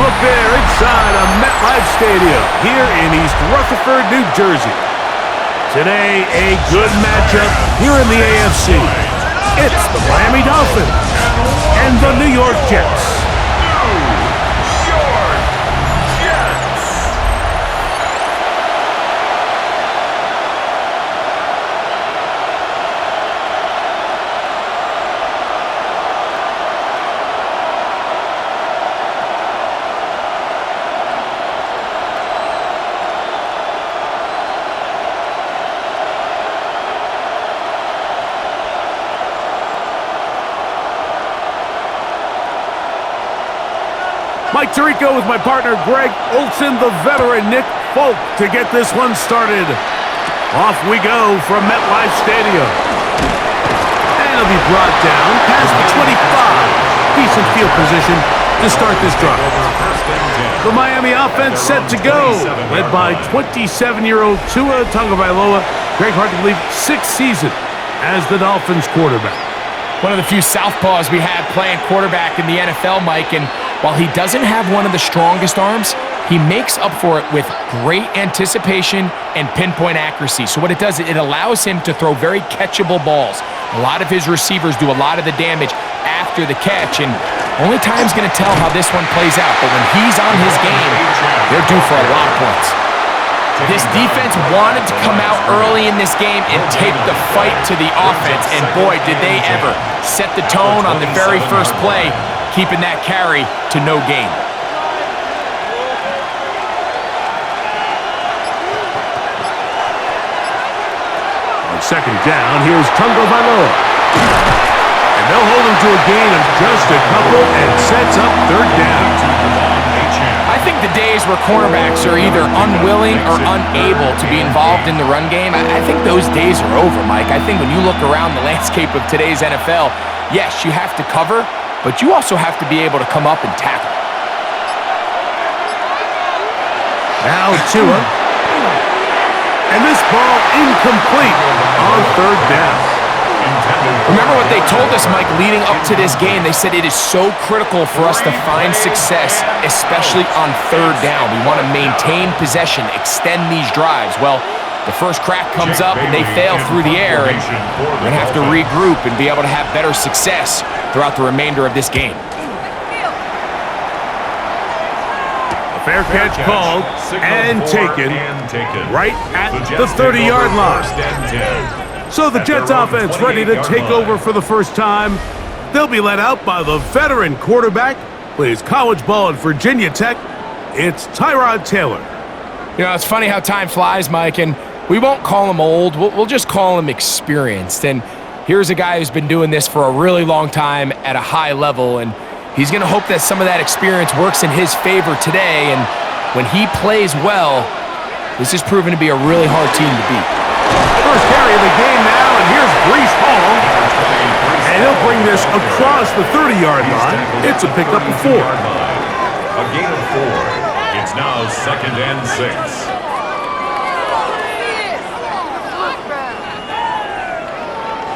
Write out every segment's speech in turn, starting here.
look there inside a MetLife Stadium here in East Rutherford, New Jersey. Today, a good matchup here in the AFC. It's the Miami Dolphins and the New York Jets. Mike Tirico with my partner Greg Olson, the veteran Nick Folk to get this one started. Off we go from MetLife Stadium. And it'll be brought down past the 25. Decent field position to start this drive. The Miami offense set to go, led by 27-year-old Tua Tagovailoa. Greg, hard to believe, 6th season as the Dolphins quarterback. One of the few southpaws we had playing quarterback in the NFL, Mike, and while he doesn't have one of the strongest arms, he makes up for it with great anticipation and pinpoint accuracy. So what it does, it allows him to throw very catchable balls. A lot of his receivers do a lot of the damage after the catch, and only time's going to tell how this one plays out. But when he's on his game, they're due for a lot of points. This defense wanted to come out early in this game and take the fight to the offense, and boy, did they ever set the tone on the very first play, keeping that carry to no gain. On second down, here's Tagovailoa. And they'll hold him to a gain of just a couple and sets up third down. I think the days where cornerbacks are either unwilling or unable to be involved in the run game, I think those days are over, Mike. I think when you look around the landscape of today's NFL, yes, you have to cover, but you also have to be able to come up and tackle. Now Tua. And this ball incomplete on third down. Remember what they told us, Mike, leading up to this game. They said it is so critical for us to find success, especially on third down. We want to maintain possession, extend these drives. Well, the first crack comes up and they fail through the air, and we're going to have to regroup and be able to have better success throughout the remainder of this game. A fair catch called and taken right at the 30-yard line. So the Jets offense ready to take over for the first time. They'll be led out by the veteran quarterback, plays college ball at Virginia Tech. It's Tyrod Taylor. You know, it's funny how time flies, Mike, and we won't call him old. We'll just call him experienced. And here's a guy who's been doing this for a really long time at a high level, and he's going to hope that some of that experience works in his favor today. And when he plays well, this is proven to be a really hard team to beat. First carry of the game now, and here's Breece Hall. And he'll bring this across the 30-yard line. It's a pickup of 4. A gain of 4. It's now 2nd and 6.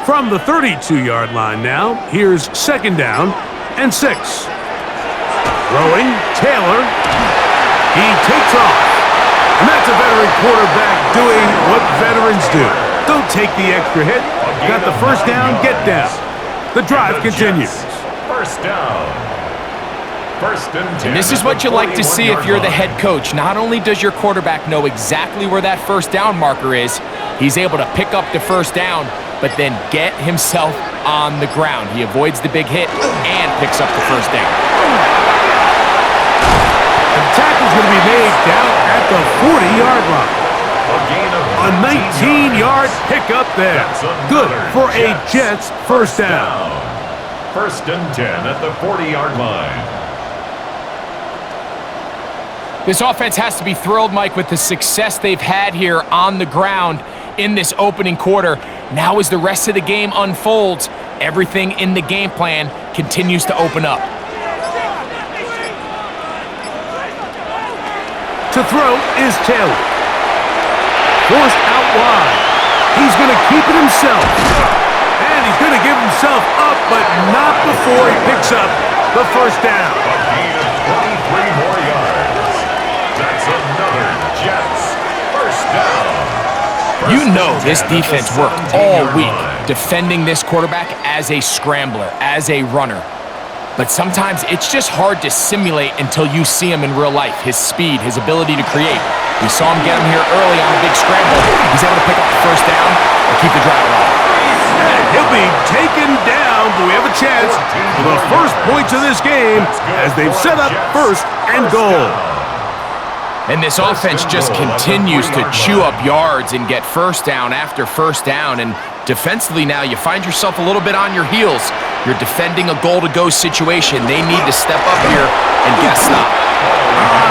From the 32-yard line now, here's 2nd down and 6. Throwing, Taylor. He takes off. And that's a veteran quarterback doing what veterans do. Don't take the extra hit. Got the first down, get down. The drive continues. First down. First and 10. And this is what you like to see if you're the head coach. Not only does your quarterback know exactly where that first down marker is, he's able to pick up the first down, but then get himself on the ground. He avoids the big hit and picks up the first down. The tackle's going to be made down at the 40-yard line. A 19-yard pickup there. Good for a Jets first down. First and 10 at the 40-yard line. This offense has to be thrilled, Mike, with the success they've had here on the ground in this opening quarter. Now as the rest of the game unfolds, everything in the game plan continues to open up. To throw is Taylor. Forced out wide. He's going to keep it himself. And he's going to give himself up, but not before he picks up the first down. A gain of 23 more yards. You know this defense worked all week defending this quarterback as a scrambler, as a runner. But sometimes it's just hard to simulate until you see him in real life. His speed, his ability to create. We saw him get him here early on a big scramble. He's able to pick up the first down and keep the drive alive. And he'll be taken down, but we have a chance for the first points of this game as they've set up first and goal. And this offense just continues to chew up yards and get first down after first down. And defensively now, you find yourself a little bit on your heels. You're defending a goal-to-go situation. They need to step up here and get a stop.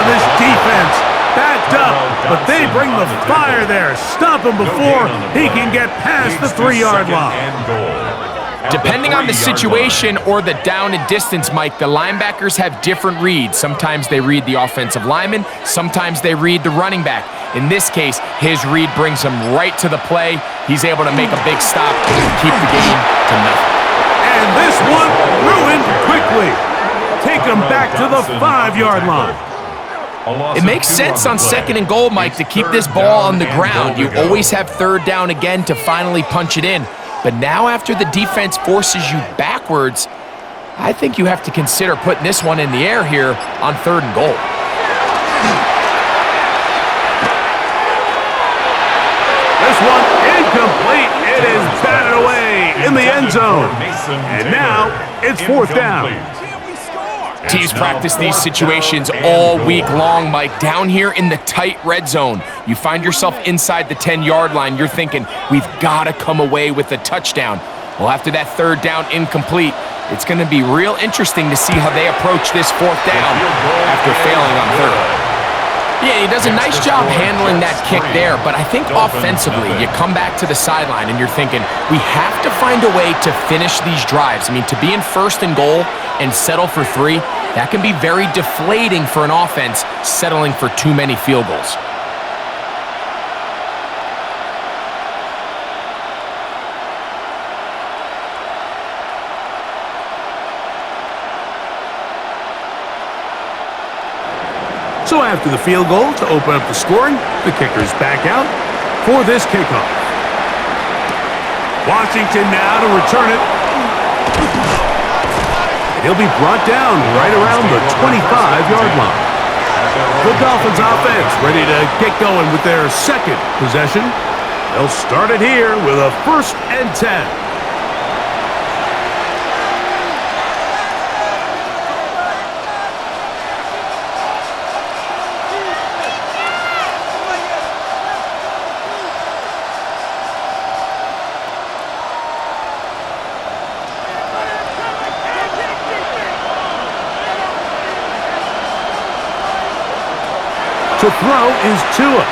This defense backed up, but they bring the fire there. Stop him before he can get past the 3-yard line. Depending on the situation or the down and distance, Mike, the linebackers have different reads. Sometimes they read the offensive lineman. Sometimes they read the running back. In this case, his read brings him right to the play. He's able to make a big stop and keep the game to nothing. And this one ruined quickly. Take him back to the 5-yard line. It makes sense on second and goal, Mike, to keep this ball on the ground. You always have third down again to finally punch it in. But now after the defense forces you backwards, I think you have to consider putting this one in the air here on third and goal. This one incomplete. It is batted away in the end zone. And now it's fourth down. Teams practice these situations all week long, Mike. Down here in the tight red zone, you find yourself inside the 10-yard line. You're thinking, we've got to come away with a touchdown. Well, after that third down incomplete, it's going to be real interesting to see how they approach this fourth down after failing on third. Yeah, he does a nice job handling that kick there, but I think offensively, you come back to the sideline and you're thinking, we have to find a way to finish these drives. I mean, to be in first and goal and settle for 3, that can be very deflating for an offense settling for too many field goals. So after the field goal to open up the scoring, the kicker's back out for this kickoff. Washington now to return it. He'll be brought down right around the 25-yard line. The Dolphins offense ready to get going with their second possession. They'll start it here with a 1st and 10. To throw is Tua.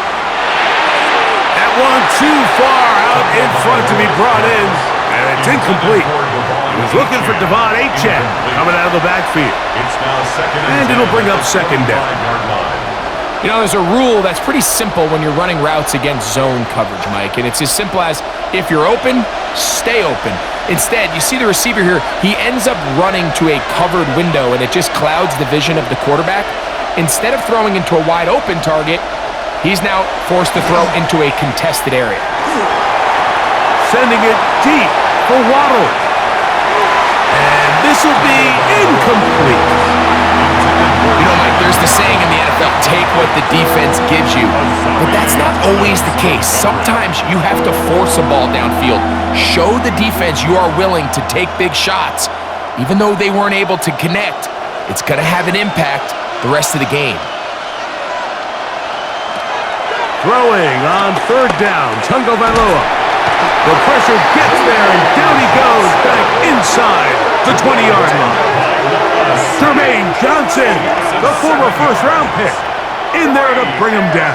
That one too far out in front to be brought in, and it's incomplete. He was looking for Devon Achane coming out of the backfield. And it'll bring up second down. You know, there's a rule that's pretty simple when you're running routes against zone coverage, Mike, and it's as simple as if you're open, stay open. Instead, you see the receiver here, he ends up running to a covered window, and it just clouds the vision of the quarterback. Instead of throwing into a wide-open target, he's now forced to throw into a contested area. Sending it deep for Waddle. And this will be incomplete. You know, Mike, there's the saying in the NFL, take what the defense gives you. But that's not always the case. Sometimes you have to force a ball downfield. Show the defense you are willing to take big shots. Even though they weren't able to connect, it's going to have an impact the rest of the game. Throwing on 3rd down, Tungo Vailoa. The pressure gets there, and down he goes back inside the 20-yard line. Jermaine Johnson, the former first-round pick, in there to bring him down.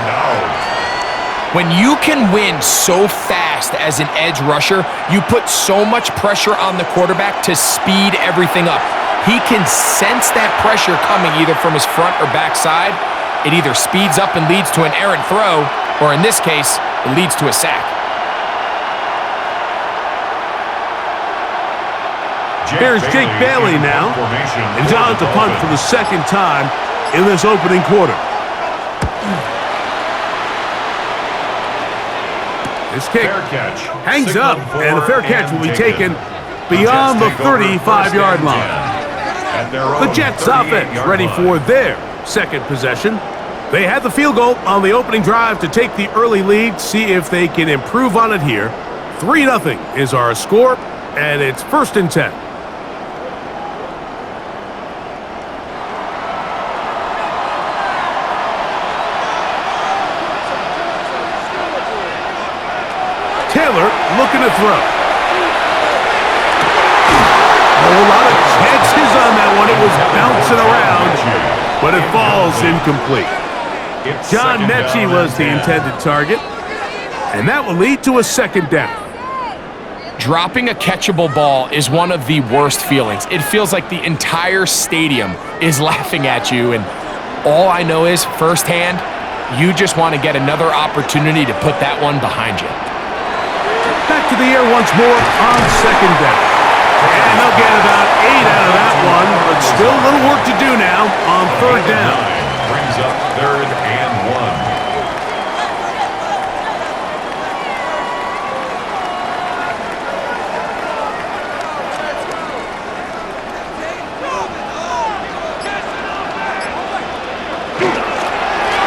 When you can win so fast as an edge rusher, you put so much pressure on the quarterback to speed everything up. He can sense that pressure coming either from his front or back side. It either speeds up and leads to an errant throw, or in this case, it leads to a sack. Here's Jake Bailey now, and John to punt for the second time in this opening quarter. This kick Fair catch. hangs Signal up, for and the fair catch will be taken The beyond the Jets take over 35-yard first and line. 10 at their The own Jets 38-yard offense ready line. for their second possession. They had the field goal on the opening drive to take the early lead. See if they can improve on it here. 3-0 is our score, and it's 1st and 10. Taylor looking to throw. A lot of chances on that one. It was bouncing around, but it falls incomplete. It's John second Mechie down was and the 10. intended target, and that will lead to a second down. Dropping a catchable ball is one of the worst feelings. It feels like the entire stadium is laughing at you, and all I know is firsthand, you just want to get another opportunity to put that one behind you. Back to the air once more on second down. And they'll get about 8 out of that one, but still a little work to do now on third down. Brings up 3rd and 1.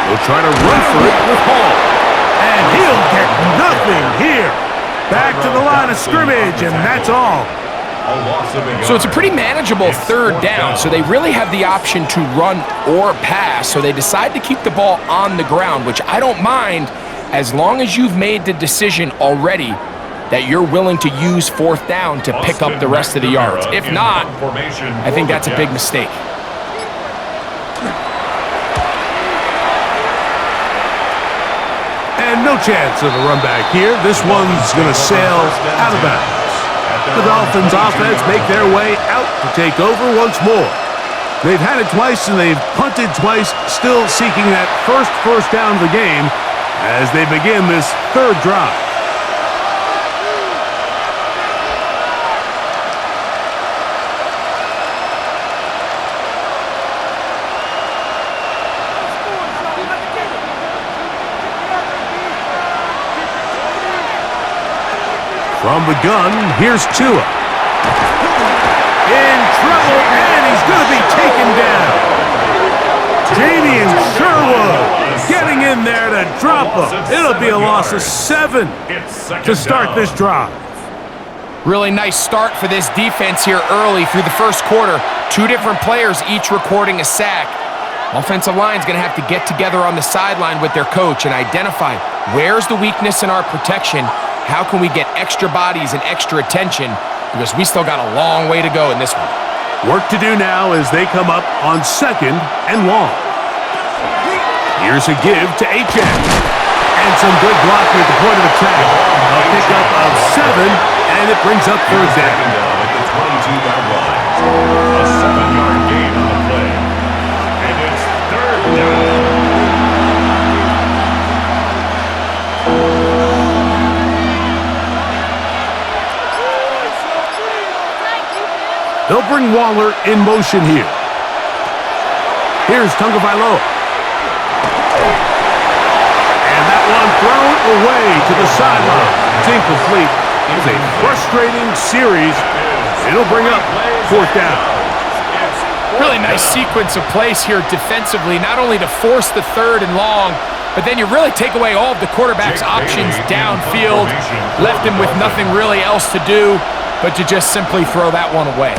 They'll try to run for it with Hall. And he'll get nothing here. Back to the line of scrimmage, and that's all. So it's a pretty manageable third down, so they really have the option to run or pass, so they decide to keep the ball on the ground, which I don't mind as long as you've made the decision already that you're willing to use 4th down to pick up the rest of the yards. If not, I think that's a big mistake. And no chance of a run back here. This one's going to sail out of bounds. The Dolphins offense make their way out to take over once more. They've had it twice and they've punted twice, still seeking that first down of the game as they begin this third drive. From the gun, here's Tua. In trouble, and he's going to be taken down. Damian Sherwood getting in there to drop him. It'll be a loss of 7 to start this drive. Really nice start for this defense here early through the first quarter. 2 different players each recording a sack. Offensive line's going to have to get together on the sideline with their coach and identify where's the weakness in our protection. How can we get extra bodies and extra attention? Because we still got a long way to go in this one. Work to do now as they come up on 2nd and long. Here's a give to H.N. And some good blocking at the point of attack. A pickup of 7, and it brings up 3rd down. At the 22-yard line. A 7-yard gain on the play. And it's 3rd down. They'll bring Waller in motion here. Here's Tagovailoa. And that one thrown away to the sideline. It's incomplete. It was a frustrating series. It'll bring up 4th down. Really nice sequence of plays here defensively, not only to force the 3rd and long, but then you really take away all of the quarterback's options downfield, left him with nothing really else to do but to just simply throw that one away.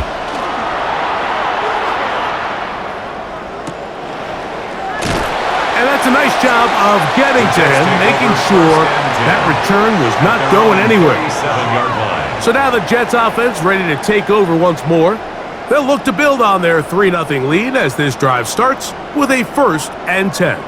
And that's a nice job of getting to him, making sure that return was not going anywhere. So now the Jets offense ready to take over once more. They'll look to build on their 3-0 lead as this drive starts with a 1st and 10.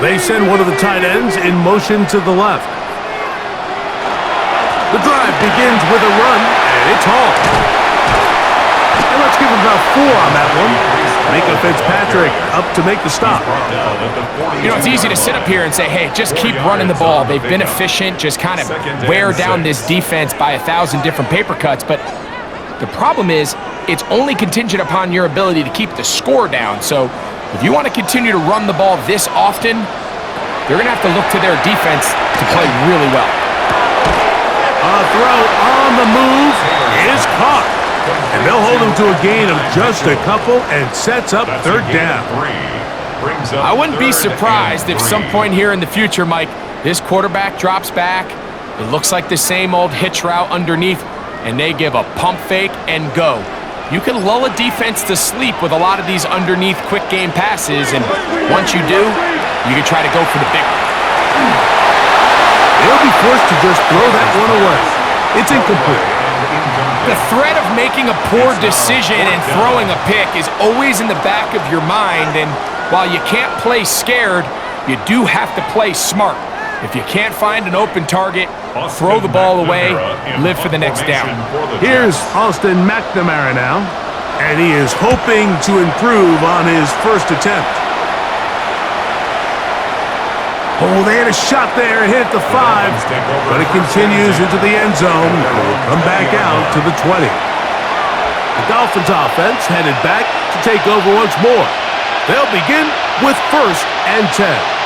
They send one of the tight ends in motion to the left. The drive begins with a run, and it's Hall. And let's give him about 4 on that one. Micah Fitzpatrick up to make the stop. You know, it's easy to sit up here and say, hey, just keep running the ball. They've been efficient, just kind of wear down this defense by 1,000 different paper cuts. But the problem is it's only contingent upon your ability to keep the score down. So if you want to continue to run the ball this often, they're going to have to look to their defense to play really well. A throw on the move is caught. And they'll hold him to a gain of just a couple and sets up third down. I wouldn't be surprised if some point here in the future, Mike, this quarterback drops back. It looks like the same old hitch route underneath, and they give a pump fake and go. You can lull a defense to sleep with a lot of these underneath quick game passes, and once you do, you can try to go for the big one. They'll be forced to just throw that one away. It's incomplete. The threat of making a poor decision and throwing a pick is always in the back of your mind, and while you can't play scared, you do have to play smart. If you can't find an open target, throw the ball away, live for the next down. Here's Austin McNamara now, and he is hoping to improve on his first attempt. Oh, they had a shot there and hit the 5, but it continues into the end zone and will come back out to the 20. The Dolphins offense headed back to take over once more. They'll begin with 1st and 10.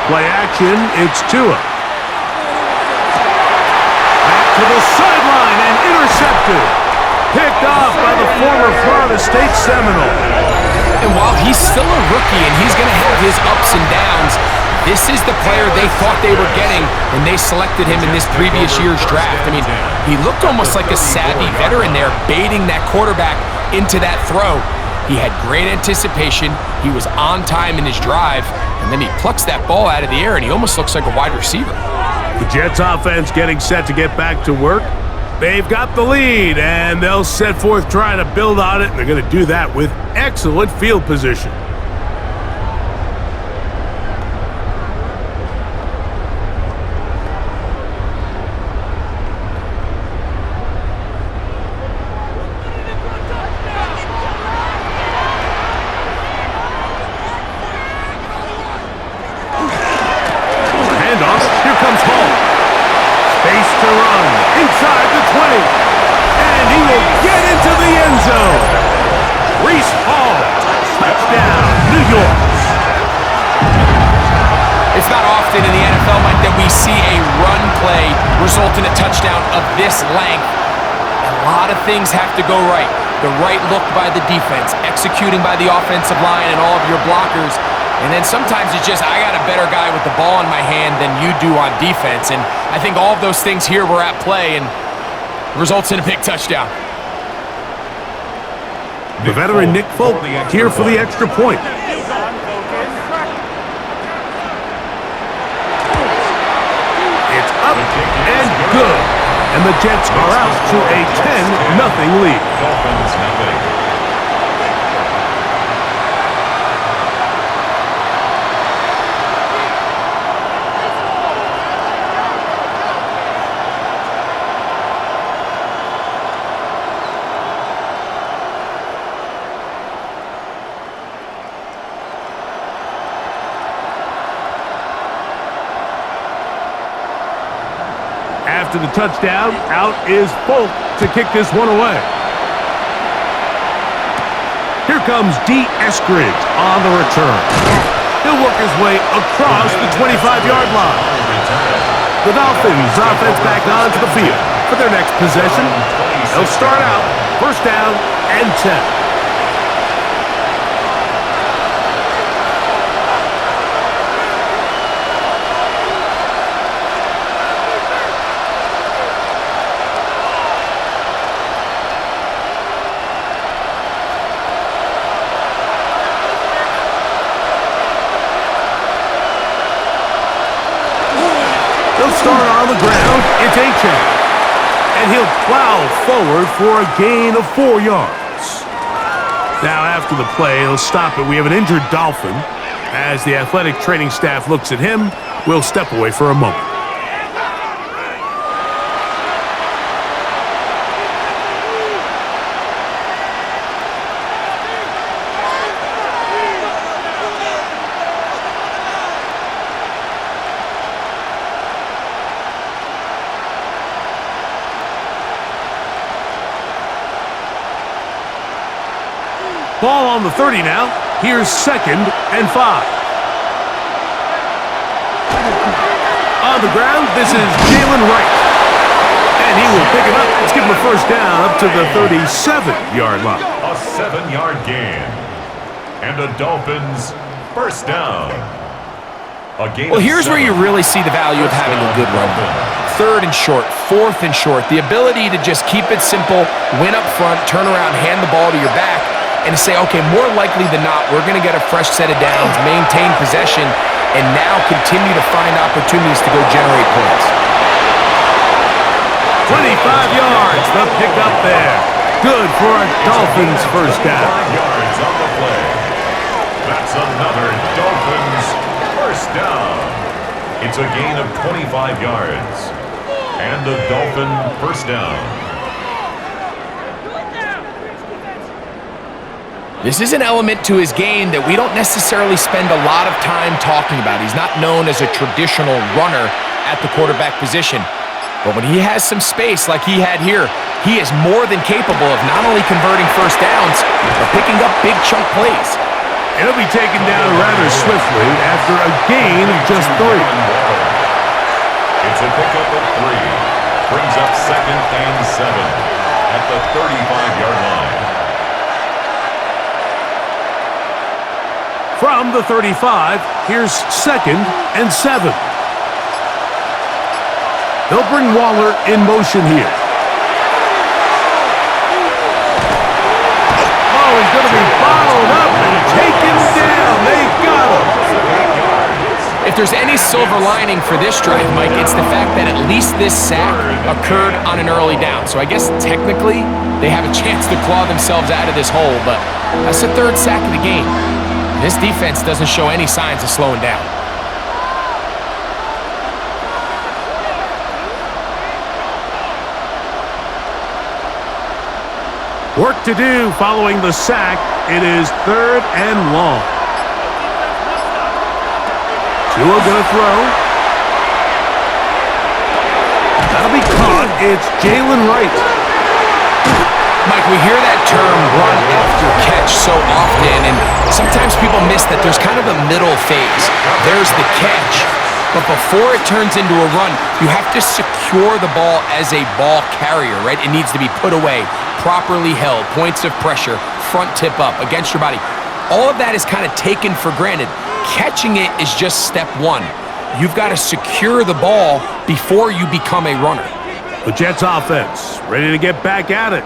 Play action, it's Tua. Back to the sideline and intercepted. Picked off by the former Florida State Seminole. And while he's still a rookie and he's going to have his ups and downs, this is the player they thought they were getting when they selected him in this previous year's draft. I mean, he looked almost like a savvy veteran there, baiting that quarterback into that throw. He had great anticipation. He was on time in his drive. And then he plucks that ball out of the air, and he almost looks like a wide receiver. The Jets offense getting set to get back to work. They've got the lead, and they'll set forth trying to build on it, and they're going to do that with excellent field position. In the NFL, Mike, that we see a run play result in a touchdown of this length. A lot of things have to go right. The right look by the defense, executing by the offensive line and all of your blockers. And then sometimes it's just, I got a better guy with the ball in my hand than you do on defense. And I think all of those things here were at play and results in a big touchdown. The veteran Nick Folk here for the extra point. And good. And the Jets are out to a 10-0 lead. Dolphins have it. After the touchdown, out is Folk to kick this one away. Here comes D. Eskridge on the return. He'll work his way across the 25-yard line. The Dolphins offense back onto the field for their next possession. They'll start out 1st down and 10. Start on the ground, it's Achane. And he'll plow forward for a gain of 4 yards. Now, after the play, he'll stop it. We have an injured Dolphin. As the athletic training staff looks at him, we'll step away for a moment. Ball on the 30 now. Here's 2nd and 5. On the ground, this is Jalen Wright. And he will pick it up. Let's give him a first down up to the 37-yard line. A 7-yard gain. And the Dolphins first down. Well, here's where you really see the value of having a good run. 3rd and short, 4th and short. The ability to just keep it simple, win up front, turn around, hand the ball to your back, and to say, okay, more likely than not, we're going to get a fresh set of downs, maintain possession, and now continue to find opportunities to go generate points. 25 yards, the pickup there. Good for a Dolphins first down. 5 yards on the play. That's another Dolphins first down. It's a gain of 25 yards. And the Dolphin first down. This is an element to his game that we don't necessarily spend a lot of time talking about. He's not known as a traditional runner at the quarterback position. But when he has some space like he had here, he is more than capable of not only converting first downs, but picking up big chunk plays. It'll be taken down rather swiftly after a gain of just 3. It's a pickup of 3. Brings up 2nd and 7 at the 35-yard line. From the 35, here's 2nd and 7. They'll bring Waller in motion here. Oh, he's going to be followed up and taken down. They got him. If there's any silver lining for this drive, Mike, it's the fact that at least this sack occurred on an early down. So I guess technically they have a chance to claw themselves out of this hole, but that's the 3rd sack of the game. This defense doesn't show any signs of slowing down. Work to do following the sack. It is 3rd and long. Tua going to throw. That'll be caught. It's Jalen Wright. Mike, we hear that term run after catch so often, and sometimes people miss that there's kind of a middle phase. There's the catch, but before it turns into a run, you have to secure the ball as a ball carrier, right? It needs to be put away, properly held, points of pressure, front tip up against your body. All of that is kind of taken for granted. Catching it is just step 1. You've got to secure the ball before you become a runner. The Jets offense ready to get back at it.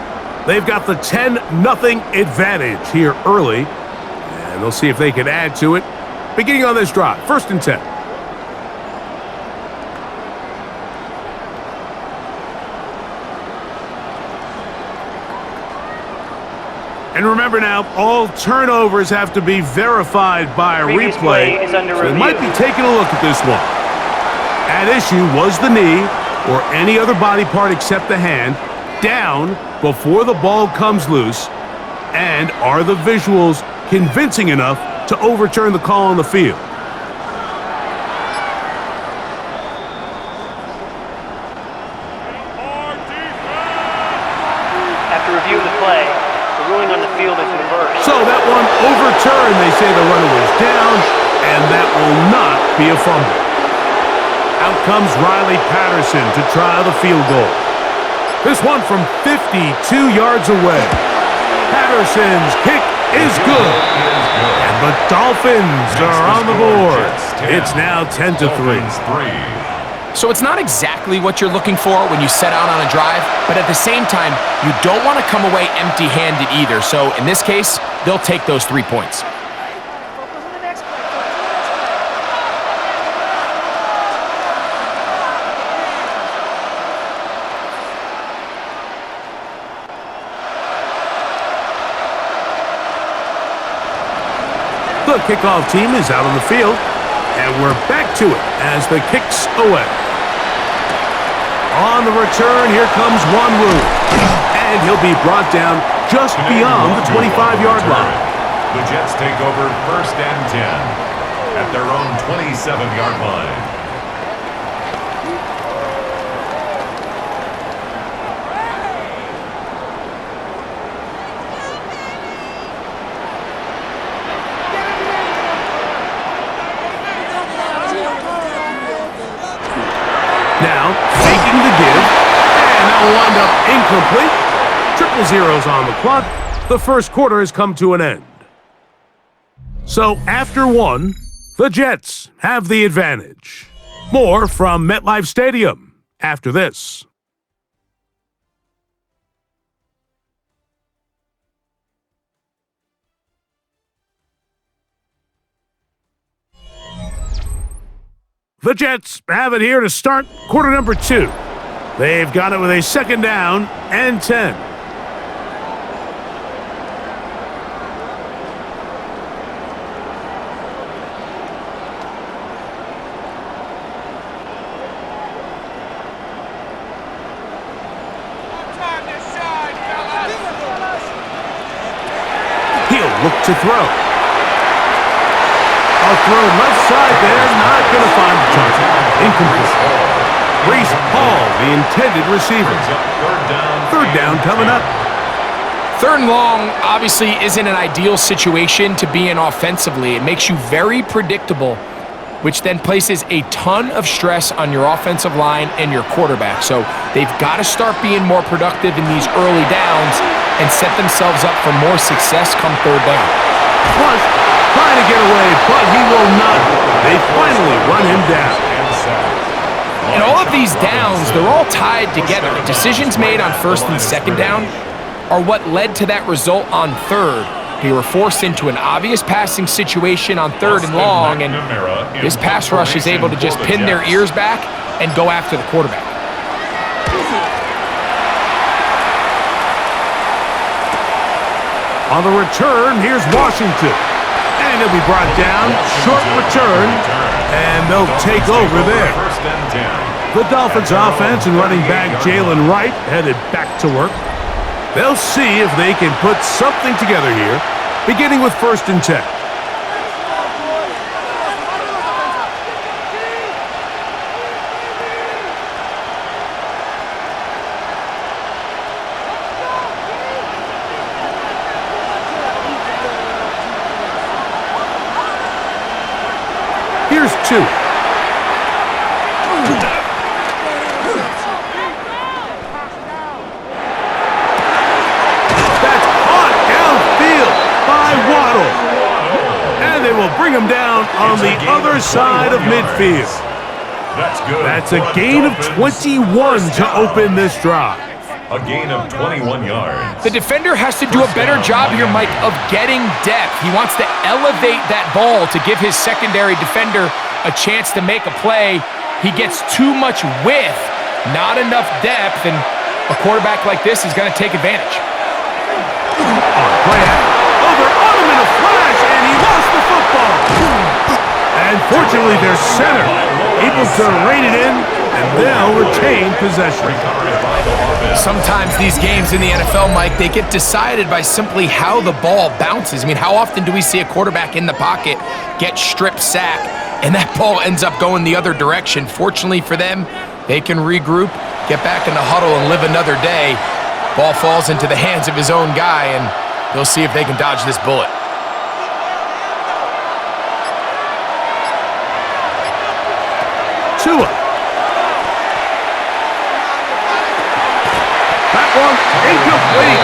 They've got the 10-0 advantage here early, and they'll see if they can add to it. Beginning on this drive, 1st and 10. And remember now, all turnovers have to be verified by a replay. So they might be taking a look at this one. At issue was the knee, or any other body part except the hand, down before the ball comes loose, and are the visuals convincing enough to overturn the call on the field? After review of the play, the ruling on the field is reversed. So that one overturned. They say the runner was down, and that will not be a fumble. Out comes Riley Patterson to try the field goal. This one from 52 yards away. Patterson's kick is good. And the Dolphins are on the board. It's now 10-3. So it's not exactly what you're looking for when you set out on a drive, but at the same time, you don't want to come away empty-handed either. So in this case, they'll take those 3 points. The kickoff team is out on the field, and we're back to it as the kick's away. On the return, here comes Wanwu, and he'll be brought down just beyond the 25-yard line. The Jets take over 1st and 10 at their own 27-yard line. Now, faking the give, and that'll wind up incomplete. 0-0 on the clock. The first quarter has come to an end. So, after one, the Jets have the advantage. More from MetLife Stadium after this. The Jets have it here to start quarter number 2. They've got it with a 2nd down and 10. He'll look to throw. A throw left side there, not going to find the target. Incomplete. Brees Hall, the intended receiver. 3rd down coming up. 3rd and long obviously isn't an ideal situation to be in offensively. It makes you very predictable, which then places a ton of stress on your offensive line and your quarterback. So they've got to start being more productive in these early downs and set themselves up for more success come 3rd down. Plus, trying to get away, but he will not. They finally run him down. In all of these downs, they're all tied together. Decisions made on 1st and 2nd down are what led to that result on 3rd. They were forced into an obvious passing situation on 3rd and long, and this pass rush is able to just pin their ears back and go after the quarterback. On the return, here's Washington. And he'll be brought down. Short return. And they'll take over there. The Dolphins offense and running back Jalen Wright headed back to work. They'll see if they can put something together here, beginning with 1st and 10. Here's 2. That's caught downfield by Waddle. And they will bring him down on the other side of midfield. That's good. That's a gain of 21 to open this drive. A gain of 21 yards. The defender has to do a better job here, Mike, of getting depth. He wants to elevate that ball to give his secondary defender a chance to make a play. He gets too much width, not enough depth, and a quarterback like this is going to take advantage. Play out. Oh, they're on him in a flash, and he lost the football. And fortunately, their center able to rein it in, and they'll retain possession. Sometimes these games in the NFL, Mike, they get decided by simply how the ball bounces. I mean, how often do we see a quarterback in the pocket get strip sack, and that ball ends up going the other direction? Fortunately for them, they can regroup, get back in the huddle, and live another day. Ball falls into the hands of his own guy, and they'll see if they can dodge this bullet. Tua. That one incomplete.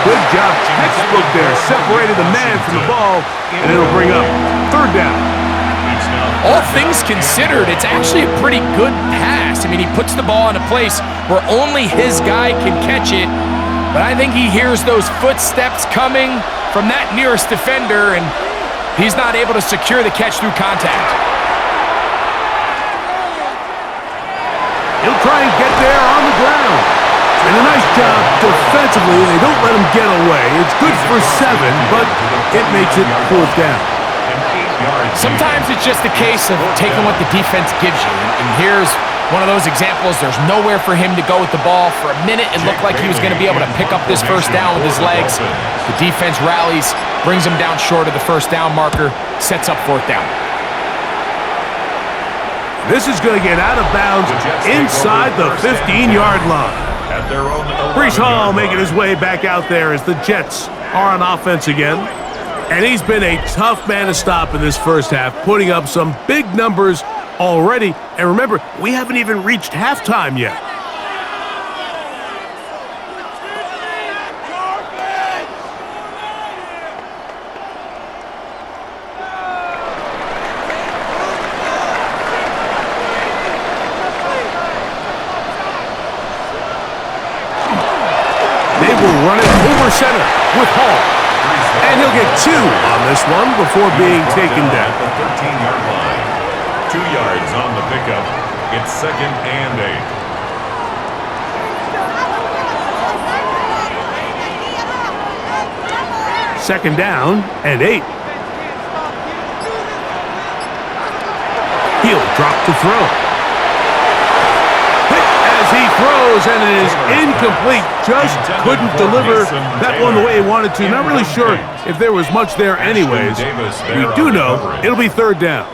Good job. Textbook there. Separated the man from the ball, and it'll bring up 3rd down. All things considered, it's actually a pretty good pass. I mean, he puts the ball in a place where only his guy can catch it, but I think he hears those footsteps coming from that nearest defender, and he's not able to secure the catch through contact. He'll try and get there on the ground. And a nice job defensively. They don't let him get away. It's good for 7, but it makes it 4th down. yards. Sometimes it's just a case of taking what the defense gives you. And here's one of those examples. There's nowhere for him to go with the ball. For a minute, it looked like he was going to be able to pick up this first down with his legs. The defense rallies, brings him down short of the first down marker, sets up fourth down. This is going to get out of bounds inside the 15-yard line. At their own Brees Hall 11-yard making line. his way back out there as the Jets are on offense again. And he's been a tough man to stop in this first half, putting up some big numbers already. And remember, we haven't even reached halftime yet. They will run it over center with Hall. And he'll get 2 on this one before being taken down. At the 13-yard line. 2 yards on the pickup. It's 2nd and 8. Second down and 8. He'll drop to throw. Hit as he throws, and it is incomplete. Just couldn't deliver that one the way he wanted to. Not really sure if there was much there anyways. We do know it'll be third down.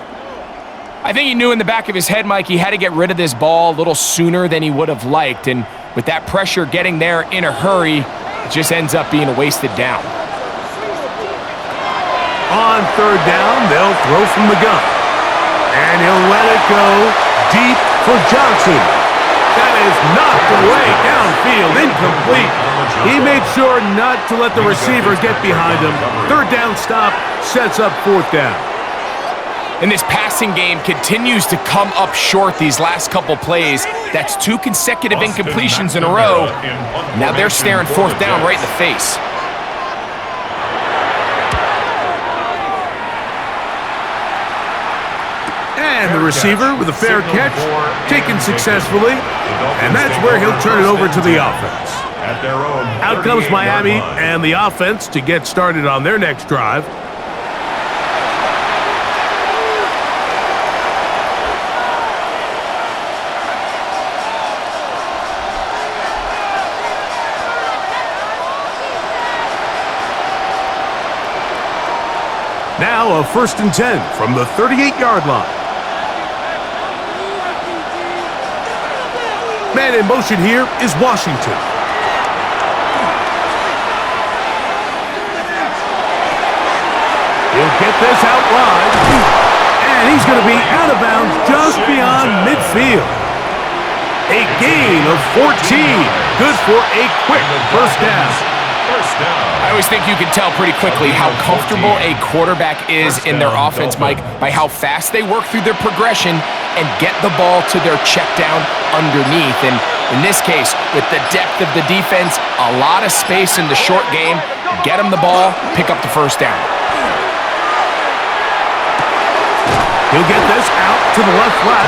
I think he knew in the back of his head, Mike, he had to get rid of this ball a little sooner than he would have liked. And with that pressure getting there in a hurry, it just ends up being a wasted down. On third down, they'll throw from the gun. And he'll let it go deep for Johnson. That is knocked away downfield, incomplete. He made sure not to let the receiver get behind him. Third down stop sets up fourth down. And this passing game continues to come up short these last couple plays. That's 2 consecutive incompletions in a row. Now they're staring fourth down right in the face. And the receiver with a fair catch, taken successfully. And that's where he'll turn it over to the offense. Out comes Miami and the offense to get started on their next drive. Now a 1st and 10 from the 38-yard line. Man in motion here is Washington. He'll get this out wide. And he's going to be out of bounds just beyond midfield. A gain of 14. Good for a quick first down. I always think you can tell pretty quickly how comfortable a quarterback is in their offense, Mike, by how fast they work through their progression and get the ball to their check down underneath. And in this case, with the depth of the defense, a lot of space in the short game, get them the ball, pick up the first down. He'll get this out to the left flat,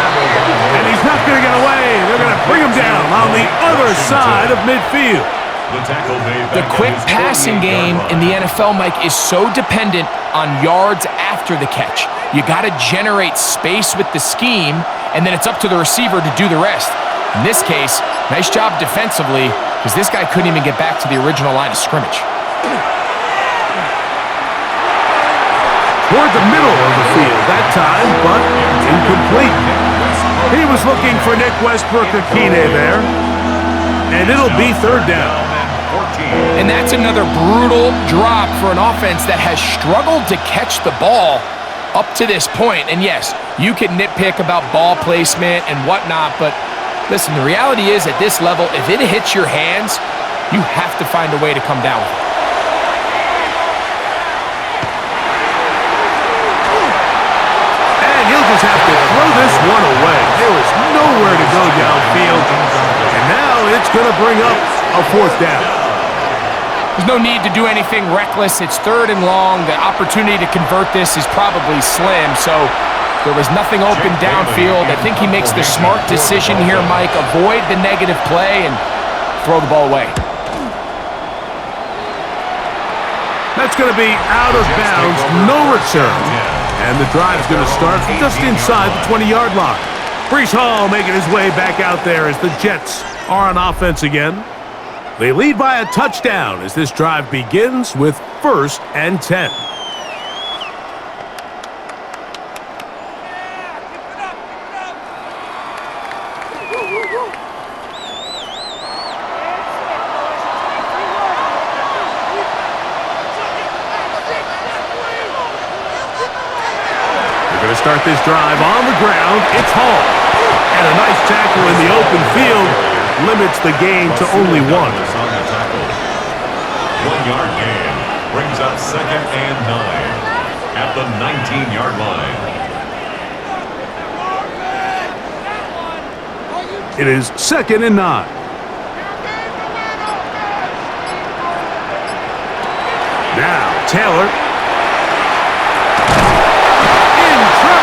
and he's not going to get away. They're going to bring him down on the other side of midfield. The quick passing game in the NFL, Mike, is so dependent on yards after the catch. You got to generate space with the scheme, and then it's up to the receiver to do the rest. In this case, nice job defensively, because this guy couldn't even get back to the original line of scrimmage. Toward the middle of the field that time, but incomplete. He was looking for Nick Westbrook-Akine there, and it'll be third down. And that's another brutal drop for an offense that has struggled to catch the ball up to this point. And yes, you can nitpick about ball placement and whatnot, but listen, the reality is at this level, if it hits your hands, you have to find a way to come down with it. And he'll just have to throw this one away. There was nowhere to go downfield. And now it's going to bring up a fourth down. There's no need to do anything reckless. It's third and long. The opportunity to convert this is probably slim, so there was nothing open downfield. I think he makes the smart decision here, Mike. Avoid the negative play and throw the ball away. That's going to be out of bounds, no return. And the drive's going to start from just inside the 20-yard line. Breece Hall making his way back out there as the Jets are on offense again. They lead by a touchdown as this drive begins with 1st and 10. Start this drive on the ground. It's Hall. And a nice tackle in the open field limits the gain to only 1. 1-yard gain brings up 2nd and 9 at the 19-yard line. It is 2nd and 9. Now Taylor.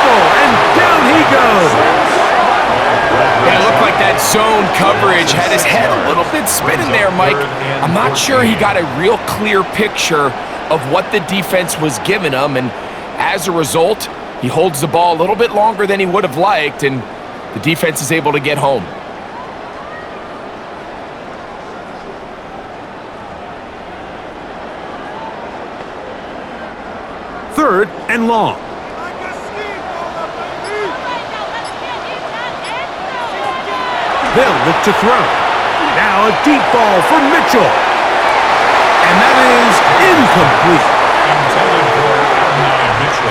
And down he goes. Yeah, it looked like that zone coverage had his head a little bit spinning there, Mike. I'm not sure he got a real clear picture of what the defense was giving him, and as a result, he holds the ball a little bit longer than he would have liked, and the defense is able to get home. Third and long. They'll look to throw. Now a deep ball for Mitchell. And that is incomplete.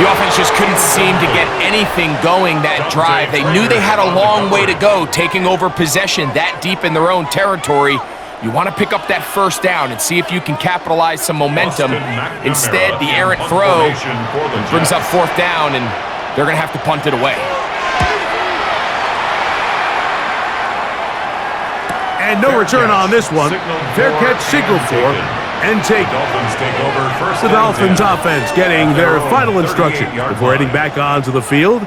The offense just couldn't seem to get anything going that drive. They knew they had a long way to go taking over possession that deep in their own territory. You want to pick up that 1st down and see if you can capitalize some momentum. Instead, the errant throw brings up 4th down, and they're going to have to punt it away. And no return on this one. Fair catch signal for and take it. The Dolphins offense getting their final instruction before heading back onto the field.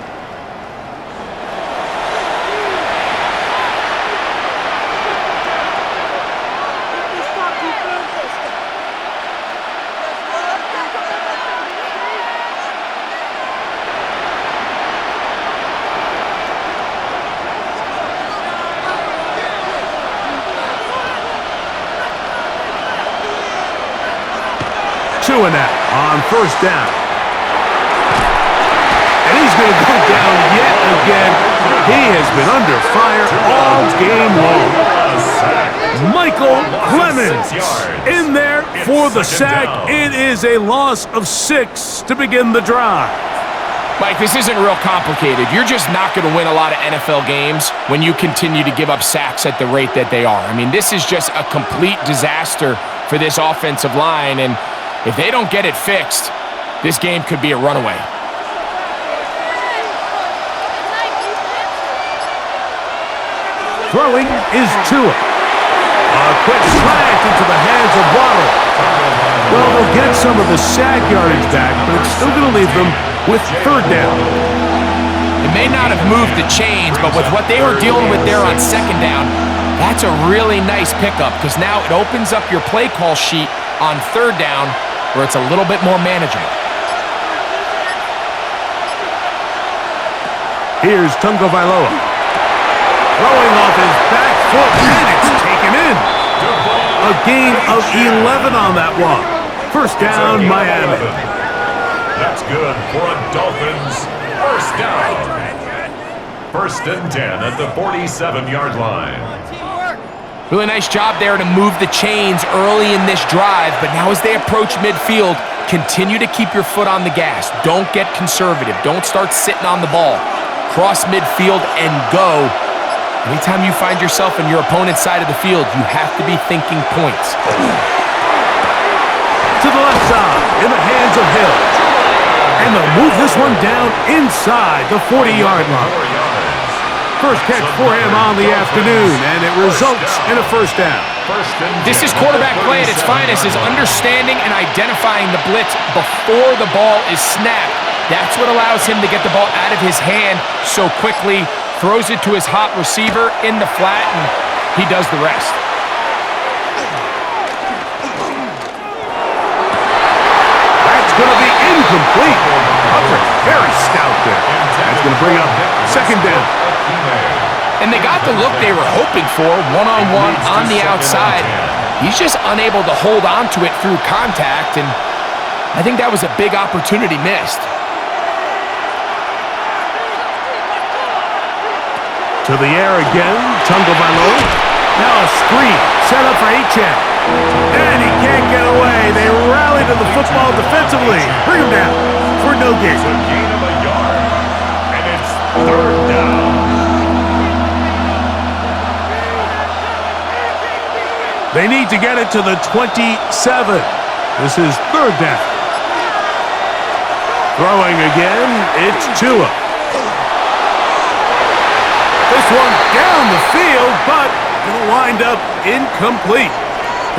Two and out on 1st down. And he's going to go down yet again. He has been under fire all game long. Michael Clemens in there for the sack. It is a loss of 6 to begin the drive. Mike, this isn't real complicated. You're just not going to win a lot of NFL games when you continue to give up sacks at the rate that they are. I mean, this is just a complete disaster for this offensive line, and if they don't get it fixed, this game could be a runaway. Throwing is Tua. A quick slant into the hands of Waddle. Well, they'll get some of the sack yardage back, but it's still going to leave them with 3rd down. It may not have moved the chains, but with what they were dealing with there on 2nd down, that's a really nice pickup because now it opens up your play call sheet on 3rd down where it's a little bit more manageable. Here's Tungo Vailoa. Throwing off his back foot, and it's taken in. A gain of 11 on that one. 1st down, Miami. That's good for a Dolphins 1st down. 1st and 10 at the 47-yard line. Really nice job there to move the chains early in this drive, but now as they approach midfield, continue to keep your foot on the gas. Don't get conservative. Don't start sitting on the ball. Cross midfield and go. Anytime you find yourself on your opponent's side of the field, you have to be thinking points. To the left side, in the hands of Hill. And they'll move this one down inside the 40-yard line. 1st catch for him on the afternoon, and it results in a 1st down. This is quarterback play at its finest, is understanding and identifying the blitz before the ball is snapped. That's what allows him to get the ball out of his hand so quickly, throws it to his hot receiver in the flat, and he does the rest. That's going to be incomplete. Coverage, very stout there. That's going to bring up second down. And they got the look they were hoping for, one-on-one on the outside. He's just unable to hold on to it through contact, and I think that was a big opportunity missed. To the air again, Tungavalo. Now a screen set up for H.M. And he can't get away. They rally to the football defensively. Bring him down for no gain. It's a gain of a yard, and it's third down. They need to get it to the 27. This is third down. Throwing again, it's Tua. This one down the field, but it'll wind up incomplete.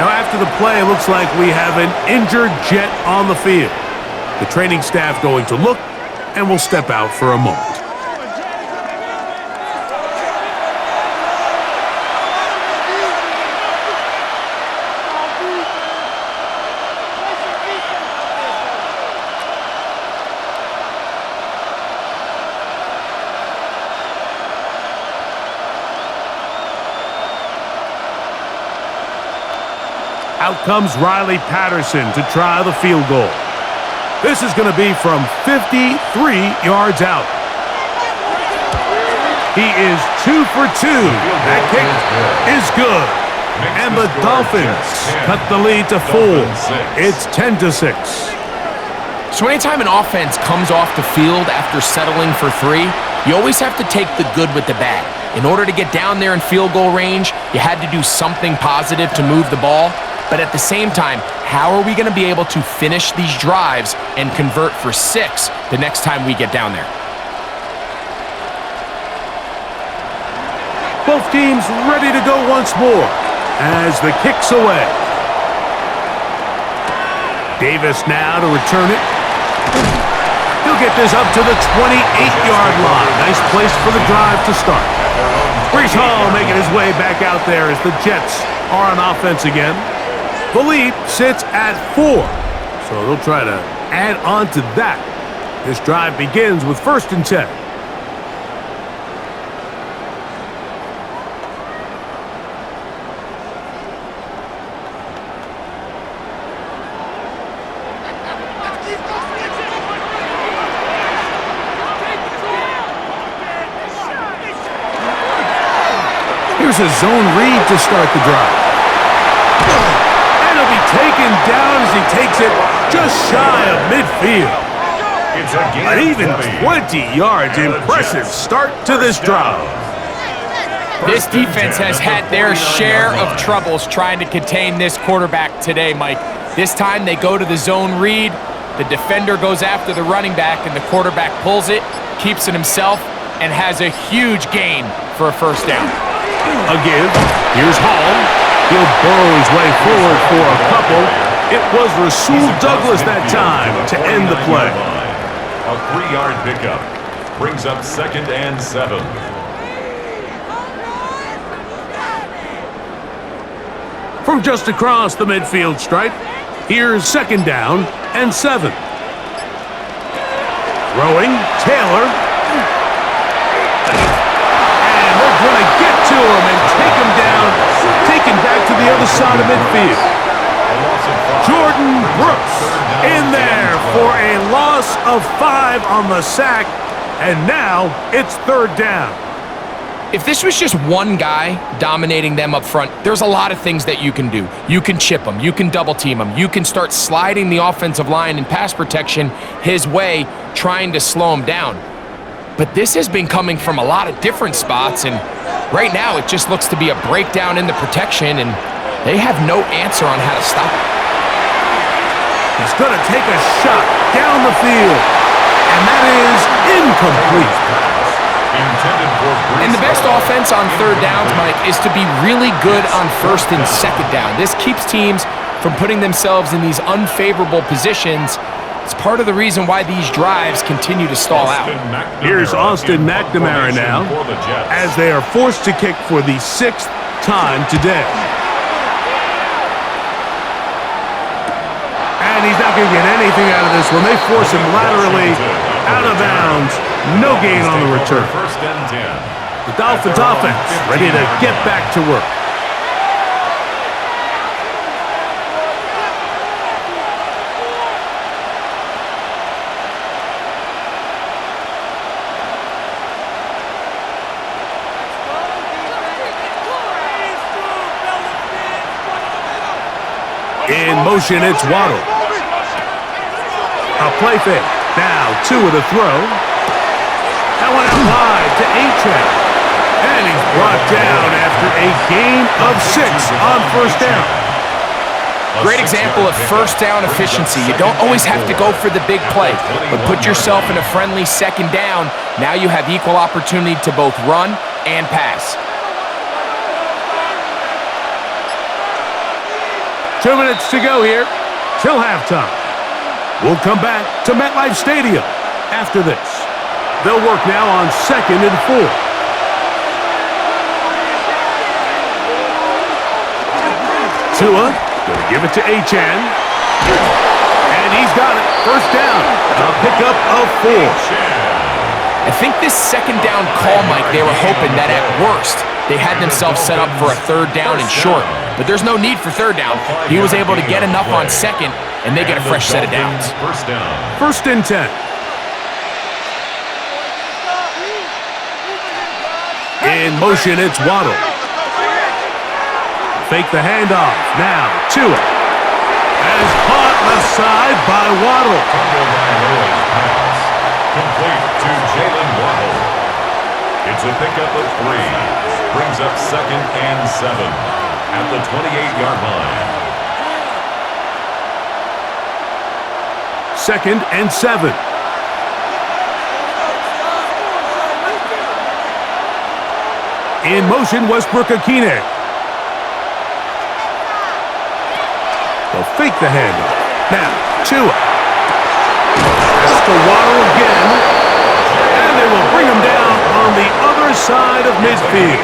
Now after the play, it looks like we have an injured Jet on the field. The training staff going to look, and we'll step out for a moment. Out comes Riley Patterson to try the field goal. This is going to be from 53 yards out. He is 2 for 2. That kick is good. And the Dolphins cut the lead to 4. It's 10-6. So anytime an offense comes off the field after settling for 3, you always have to take the good with the bad. In order to get down there in field goal range, you had to do something positive to move the ball. But at the same time, how are we going to be able to finish these drives and convert for 6 the next time we get down there? Both teams ready to go once more as the kick's away. Davis now to return it. He'll get this up to the 28-yard line. Nice place for the drive to start. Breece Hall making his way back out there as the Jets are on offense again. The lead sits at 4, so they'll try to add on to that. This drive begins with 1st and 10. Here's a zone read to start the drive. Taken down as he takes it just shy of midfield. It's a gain An of even 20 yards. Impressive start to this drive. This defense has had their share of troubles trying to contain this quarterback today, Mike. This time they go to the zone read. The defender goes after the running back, and the quarterback pulls it, keeps it himself, and has a huge gain for a 1st down. A give. Here's Hall. He'll burrow his way forward for a couple. It was Rasul Douglas that time to end the play. A 3-yard pickup brings up 2nd and 7. From just across the midfield stripe, here's 2nd down and 7. Throwing, Taylor. And they're going to get to him and take him down. Taken back to the other side of midfield. Jordan Brooks in there for a loss of 5 on the sack, and now it's 3rd down. If this was just one guy dominating them up front, there's a lot of things that you can do. You can chip them, you can double team them, you can start sliding the offensive line and pass protection his way, trying to slow him down. But this has been coming from a lot of different spots, and right now it just looks to be a breakdown in the protection, and they have no answer on how to stop it. He's going to take a shot down the field, and that is incomplete. And the best offense on 3rd downs, Mike, is to be really good on 1st and 2nd down. This keeps teams from putting themselves in these unfavorable positions. It's part of the reason why these drives continue to stall out. Here's Austin McNamara now, as they are forced to kick for the 6th time today. And And he's not going to get anything out of this one. They force him laterally out of bounds. No gain on the return. First and 10. The Dolphins offense ready to get back to work. In motion, it's Waddle. A play fake. Now, two with a throw. That one out wide to Achane. And he's brought down after a gain of 6 on first down. Great example of first down efficiency. You don't always have to go for the big play, but put yourself in a friendly second down. Now you have equal opportunity to both run and pass. 2 minutes to go here till halftime. We'll come back to MetLife Stadium after this. They'll work now on 2nd and 4. Tua, gonna give it to Achane. And he's got it. First down. A pickup of 4. I think this second down call, Mike, they were hoping that at worst, they had themselves set up for a third down and short. But there's no need for third down. He was able to get enough on second, and they get a fresh set of downs. First and 10. In motion, it's Waddle. Fake the handoff. Now, Tua. And is caught left side by Waddle. Complete to Jalen Waddle. It's a pickup of 3. Brings up 2nd and 7 at the 28-yard line. 2nd and 7. In motion, Westbrook-Akine. They'll fake the handoff. Now, Tua. Pass to Waddle again. And they will bring him down on the other side of midfield.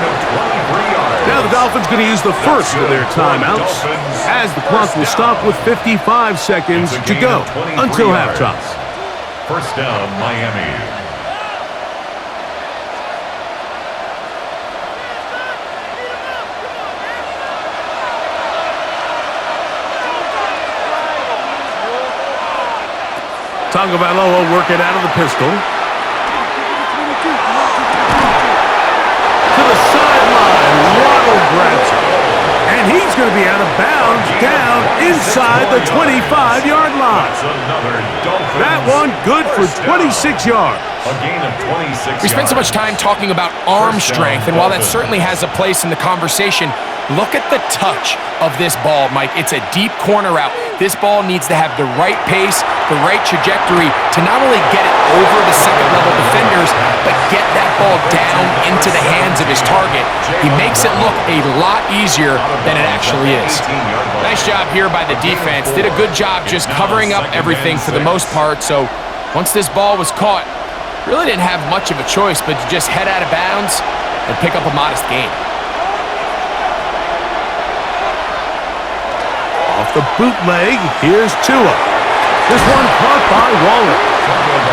Now the Dolphins going to use the first of their timeouts as the clock will stop with 55 seconds to go until halftime. First down, Miami. Tagovailoa working out of the pistol. To the sideline, Waddle grabs it. And he's going to be out of bounds down inside the 25-yard line. That one good for 26 yards. A gain of 26 We spent so much time talking about arm strength, and while that certainly has a place in the conversation, look at the touch of this ball, Mike. It's a deep corner route. This ball needs to have the right pace, the right trajectory to not only get it over the second-level defenders, but get that ball down into the hands of his target. He makes it look a lot easier than it actually is. Nice job here by the defense. Did a good job just covering up everything for the most part. So once this ball was caught, really didn't have much of a choice but to just head out of bounds and pick up a modest gain. Off the bootleg, here's Tua. This one caught by Waller.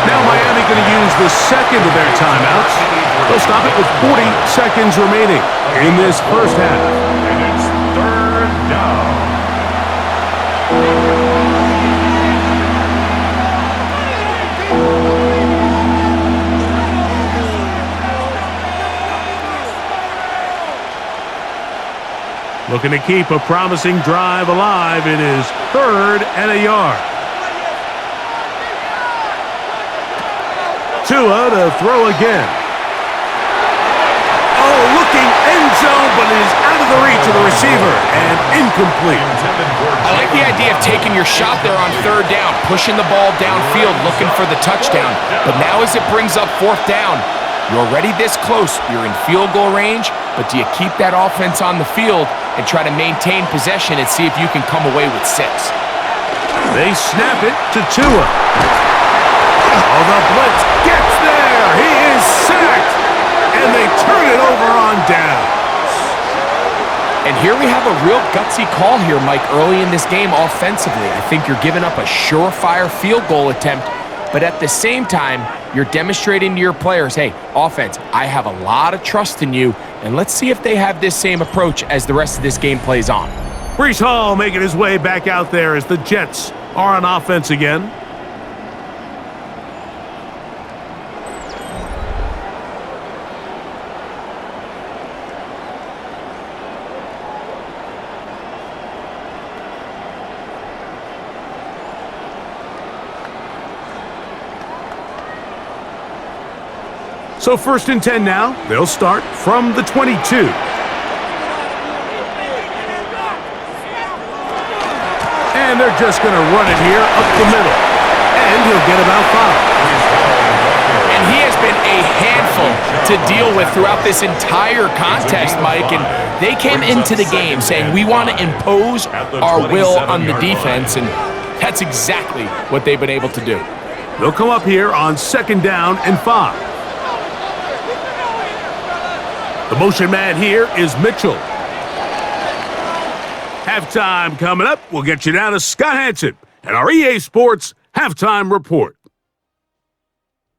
Now Miami going to use the second of their timeouts. They'll stop it with 40 seconds remaining in this first half. And it's third down. Looking to keep a promising drive alive. It is 3rd and a yard. Tua to throw again. Oh, looking end zone, but it is out of the reach of the receiver and incomplete. I like the idea of taking your shot there on 3rd down, pushing the ball downfield, looking for the touchdown. But now as it brings up 4th down, you're already this close. You're in field goal range, but do you keep that offense on the field and try to maintain possession and see if you can come away with 6? They snap it to Tua. Oh, the blitz gets there. He is sacked. And they turn it over on down. And here we have a real gutsy call here, Mike, early in this game offensively. I think you're giving up a surefire field goal attempt, but at the same time, you're demonstrating to your players, hey, offense, I have a lot of trust in you, and let's see if they have this same approach as the rest of this game plays on. Breece Hall making his way back out there as the Jets are on offense again. So 1st and 10 now. They'll start from the 22. And they're just going to run it here up the middle. And he'll get about 5. And he has been a handful to deal with throughout this entire contest, Mike. And they came into the game saying, we want to impose our will on the defense. And that's exactly what they've been able to do. They'll come up here on 2nd down and 5. The motion man here is Mitchell. Halftime coming up. We'll get you down to Scott Hanson and our EA Sports Halftime Report.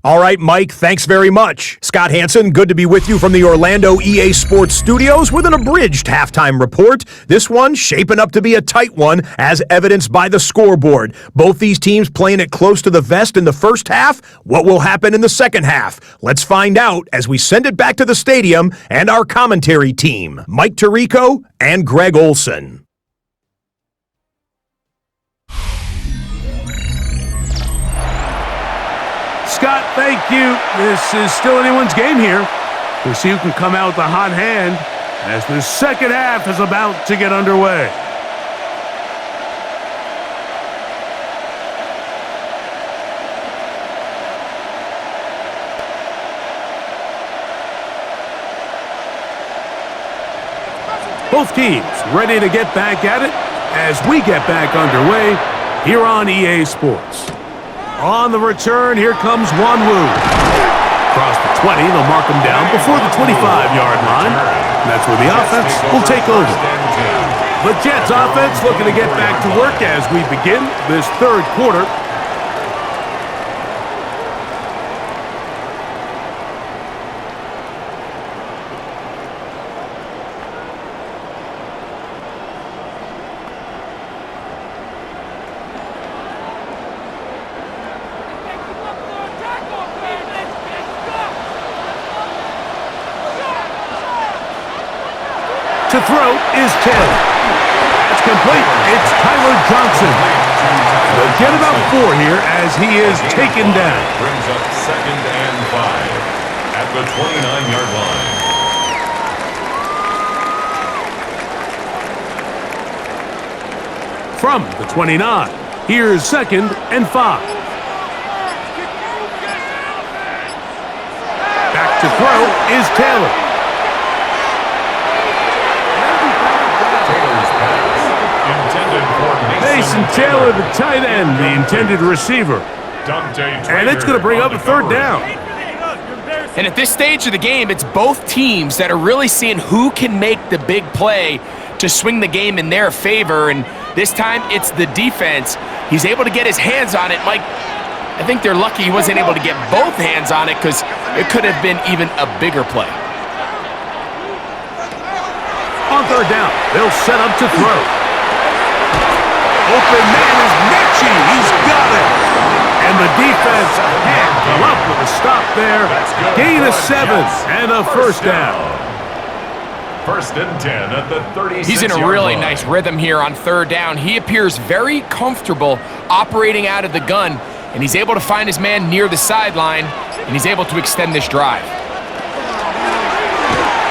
All right, Mike, thanks very much. Scott Hanson, good to be with you from the Orlando EA Sports Studios with an abridged halftime report. This one shaping up to be a tight one, as evidenced by the scoreboard. Both these teams playing it close to the vest in the first half. What will happen in the second half? Let's find out as we send it back to the stadium and our commentary team, Mike Tirico and Greg Olson. Scott, thank you. This is still anyone's game here. We'll see who can come out with the hot hand as the second half is about to get underway. Both teams ready to get back at it as we get back underway here on EA Sports. On the return, here comes Wanwu. Across the 20, they'll mark him down before the 25-yard line. And that's where the offense will take over. The Jets offense looking to get back to work as we begin this third quarter. To throw is Taylor. That's complete. It's Tyler Johnson. They'll get about 4 here as he is taken down. Brings up 2nd and 5 at the 29-yard line. From the 29, here's 2nd and 5. Back to throw is Taylor. Mason Taylor, the tight end, the intended receiver. And it's going to bring up a 3rd down. And at this stage of the game, it's both teams that are really seeing who can make the big play to swing the game in their favor. And this time, it's the defense. He's able to get his hands on it. Mike, I think they're lucky he wasn't able to get both hands on it because it could have been even a bigger play. On 3rd down, they'll set up to throw. Open man is Mechie. He's got it. And the defense can't come up with a stop there. Gain of 7 and a 1st down. 1st and 10 at the 36-yard line. He's in a really nice rhythm here on 3rd down. He appears very comfortable operating out of the gun, and he's able to find his man near the sideline, and he's able to extend this drive.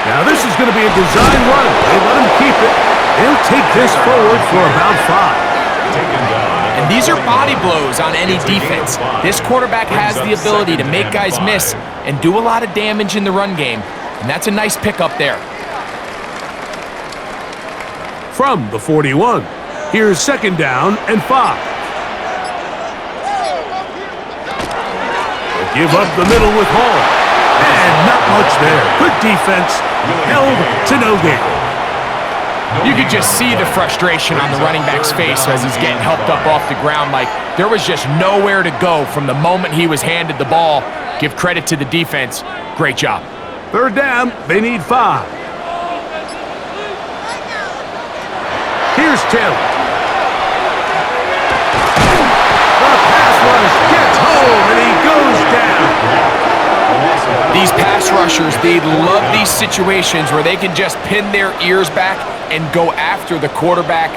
Now this is going to be a design run. They let him keep it. He'll take this forward for about 5. And these are body blows on any defense. This quarterback has the ability to make guys miss and do a lot of damage in the run game, and that's a nice pickup there. From the 41, here's 2nd down and 5. They'll give up the middle with Hall. And not much there. Good defense. Held to no gain. You could just see the frustration on the running back's face as he's getting helped up off the ground. Like, there was just nowhere to go from the moment he was handed the ball. Give credit to the defense. Great job. Third down, they need 5. Here's Taylor. The pass rush gets home, and he goes down. These pass rushers, they love these situations where they can just pin their ears back and go after the quarterback.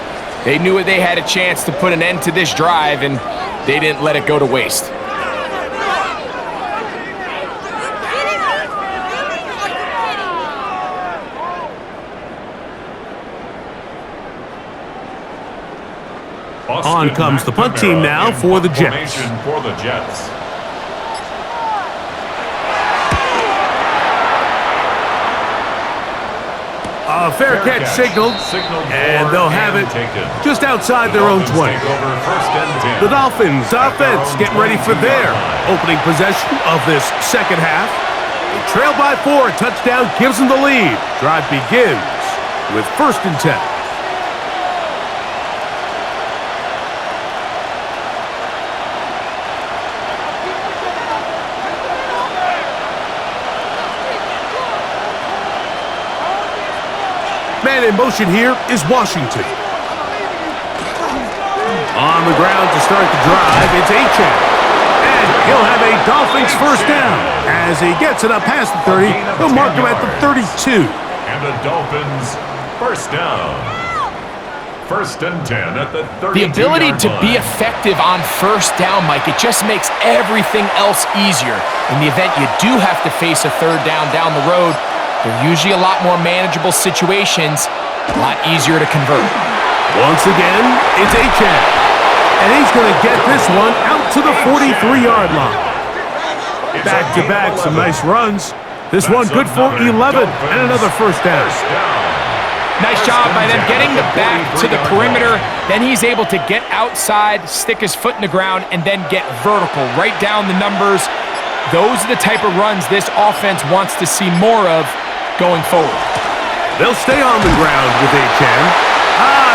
They knew they had a chance to put an end to this drive, and they didn't let it go to waste. On comes the punt team now for the Jets. A fair catch signaled, and they'll have it just outside their own 20. The Dolphins offense getting ready for their opening possession of this second half. They trail by 4, a touchdown gives them the lead. Drive begins with 1st and 10. Man in motion here is Washington. On the ground to start the drive, it's Achane. And he'll have a Dolphins first down. As he gets it up past the 30, he'll mark him at the 32. And the Dolphins first down. 1st and 10 at the 32-yard line. The ability to be effective on first down, Mike, it just makes everything else easier. In the event you do have to face a third down the road, they're usually a lot more manageable situations, a lot easier to convert. Once again, it's Achane. And he's going to get this one out to the 43-yard line. Back-to-back, some nice runs. This one good for 11 and another first down. Nice job by them getting the back to the perimeter. Then he's able to get outside, stick his foot in the ground, and then get vertical, right down the numbers. Those are the type of runs this offense wants to see more of going forward. They'll stay on the ground with Achane.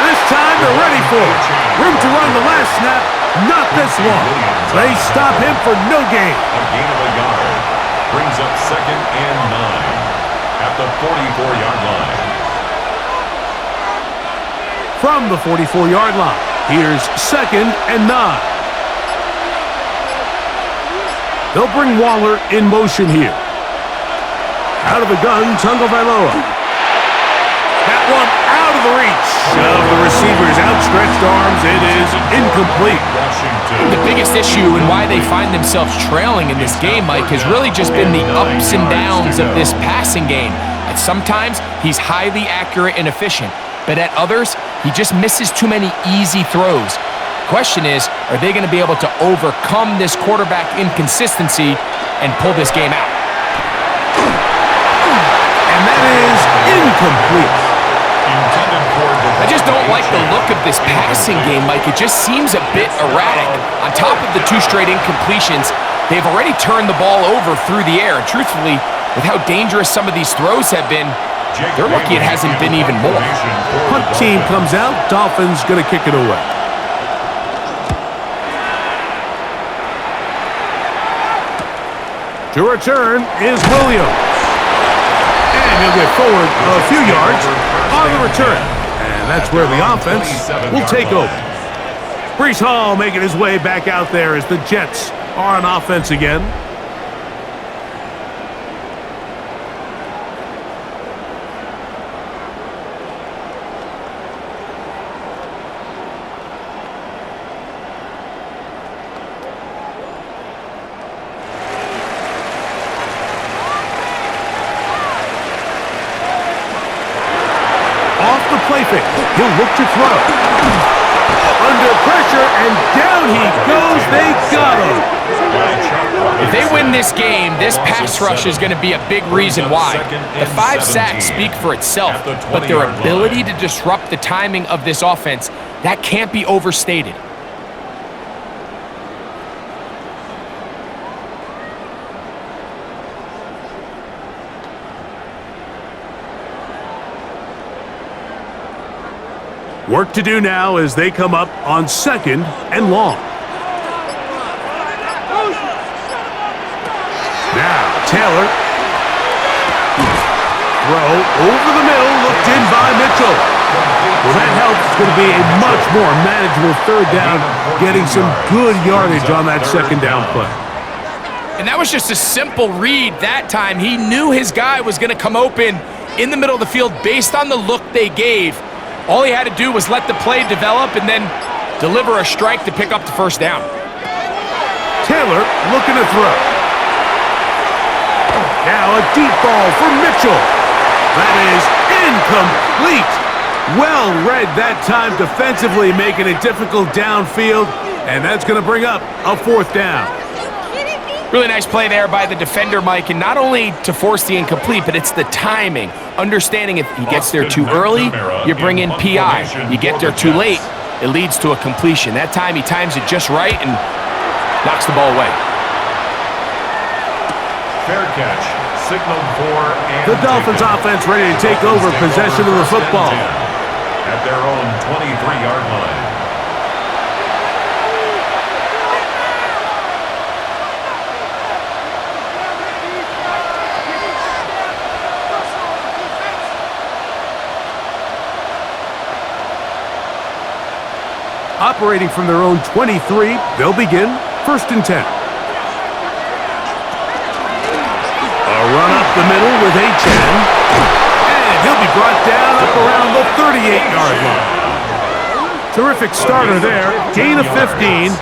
This time they're ready for it. Room to run the last snap, not this one. They stop him for no gain. A gain of a yard brings up 2nd and 9 at the 44-yard line. From the 44-yard line, here's 2nd and 9. They'll bring Waller in motion here. Out of the gun, Tagovailoa. That one out of the reach of the receiver's outstretched arms. It is incomplete. The biggest issue and why they find themselves trailing in this game, Mike, has really just been the ups and downs of this passing game. At sometimes, he's highly accurate and efficient, but at others, he just misses too many easy throws. Question is, are they going to be able to overcome this quarterback inconsistency and pull this game out? And that is incomplete. I just don't like the look of this passing game, Mike. It just seems a bit erratic. On top of the 2 straight incompletions, they've already turned the ball over through the air. And truthfully, with how dangerous some of these throws have been, they're lucky it hasn't been even more. Punt team comes out. Dolphins going to kick it away. To return is Williams. And he'll get forward a few yards on the return. And that's where the offense will take over. Breece Hall making his way back out there as the Jets are on offense again. Play fake. He'll look to throw. Under pressure, and down he goes. They got him. If they win this game, this pass rush is going to be a big reason why. The 5 sacks speak for itself, but their ability to disrupt the timing of this offense, that can't be overstated. Work to do now as they come up on 2nd and long. Now, Taylor. Throw over the middle, looked in by Mitchell. Well, that helps. It's going to be a much more manageable 3rd down, getting some good yardage on that 2nd down play. And that was just a simple read that time. He knew his guy was going to come open in the middle of the field based on the look they gave. All he had to do was let the play develop and then deliver a strike to pick up the 1st down. Taylor looking to throw. Now a deep ball for Mitchell. That is incomplete. Well read that time defensively, making it difficult downfield, and that's going to bring up a 4th down. Really nice play there by the defender, Mike, and not only to force the incomplete, but it's the timing. Understanding if he gets there too early, you bring in PI. You get there too late, it leads to a completion. That time he times it just right and knocks the ball away. Fair catch, signaled for, and the Dolphins offense ready to take over possession of the football at their own 23-yard line. Operating from their own 23, they'll begin 1st and 10. A run up the middle with Achane. And he'll be brought down up around the 38-yard line. Terrific starter there. Gain of 15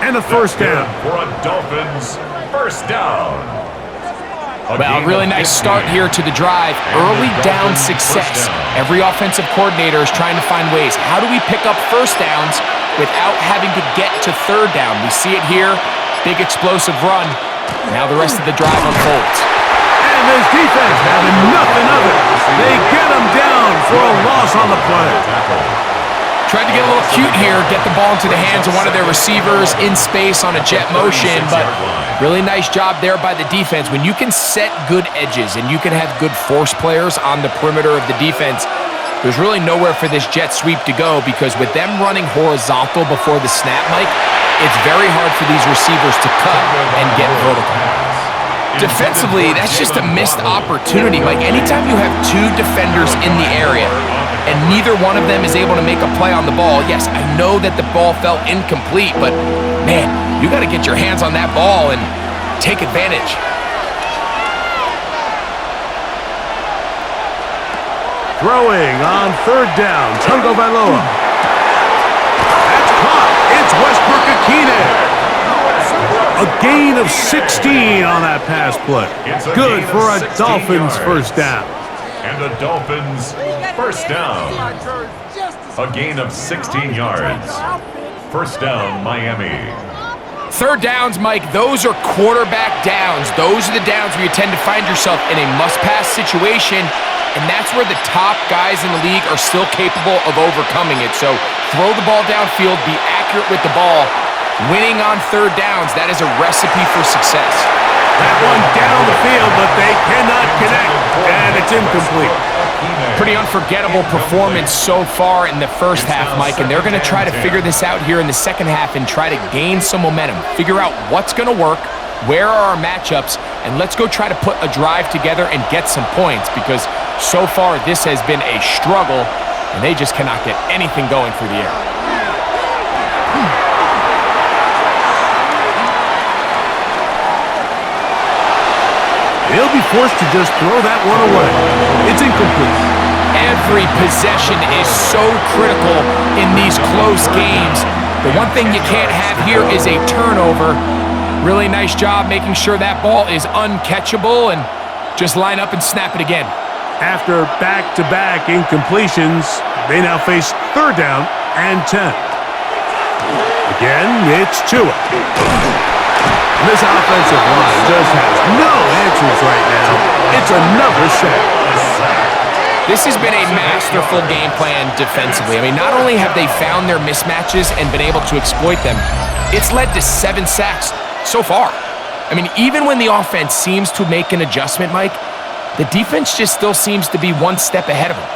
and a 1st down. For a Dolphins 1st down. Well, really nice start here to the drive. Early down success. Every offensive coordinator is trying to find ways. How do we pick up 1st downs without having to get to 3rd down? We see it here. Big explosive run. Now the rest of the drive unfolds. And this defense having nothing of it. They get him down for a loss on the play. Tried to get a little cute here, get the ball into the hands of one of their receivers in space on a jet motion, but really nice job there by the defense. When you can set good edges and you can have good force players on the perimeter of the defense, there's really nowhere for this jet sweep to go, because with them running horizontal before the snap, Mike, it's very hard for these receivers to cut and get vertical. Defensively, that's just a missed opportunity, Mike. Anytime you have 2 defenders in the area and neither one of them is able to make a play on the ball, yes, I know that the ball felt incomplete, but man, you got to get your hands on that ball and take advantage. Throwing on 3rd down, Tungo Vailoa. That's caught. It's Westbrook Akine. A gain of 16 on that pass play. Good for a Dolphins 1st down. And the Dolphins 1st down. A gain of 16 yards. 1st down, Miami. 3rd downs, Mike, those are quarterback downs. Those are the downs where you tend to find yourself in a must-pass situation, and that's where the top guys in the league are still capable of overcoming it. So throw the ball downfield, be accurate with the ball. Winning on 3rd downs, that is a recipe for success. That one down the field, but they cannot connect, and it's incomplete. Pretty unforgettable performance so far in the 1st half, Mike, and they're going to try to figure this out here in the 2nd half and try to gain some momentum, figure out what's going to work, where are our matchups, and let's go try to put a drive together and get some points, because so far this has been a struggle, and they just cannot get anything going through the air. He'll be forced to just throw that one away. It's incomplete. Every possession is so critical in these close games. The one thing you can't have here is a turnover. Really nice job making sure that ball is uncatchable, and just line up and snap it again. After back-to-back incompletions, they now face 3rd down and 10. Again, it's Tua. This offensive line just has no answers right now. It's another sack. This has been a masterful game plan defensively. I mean, not only have they found their mismatches and been able to exploit them, it's led to 7 sacks so far. I mean, even when the offense seems to make an adjustment, Mike, the defense just still seems to be one step ahead of them.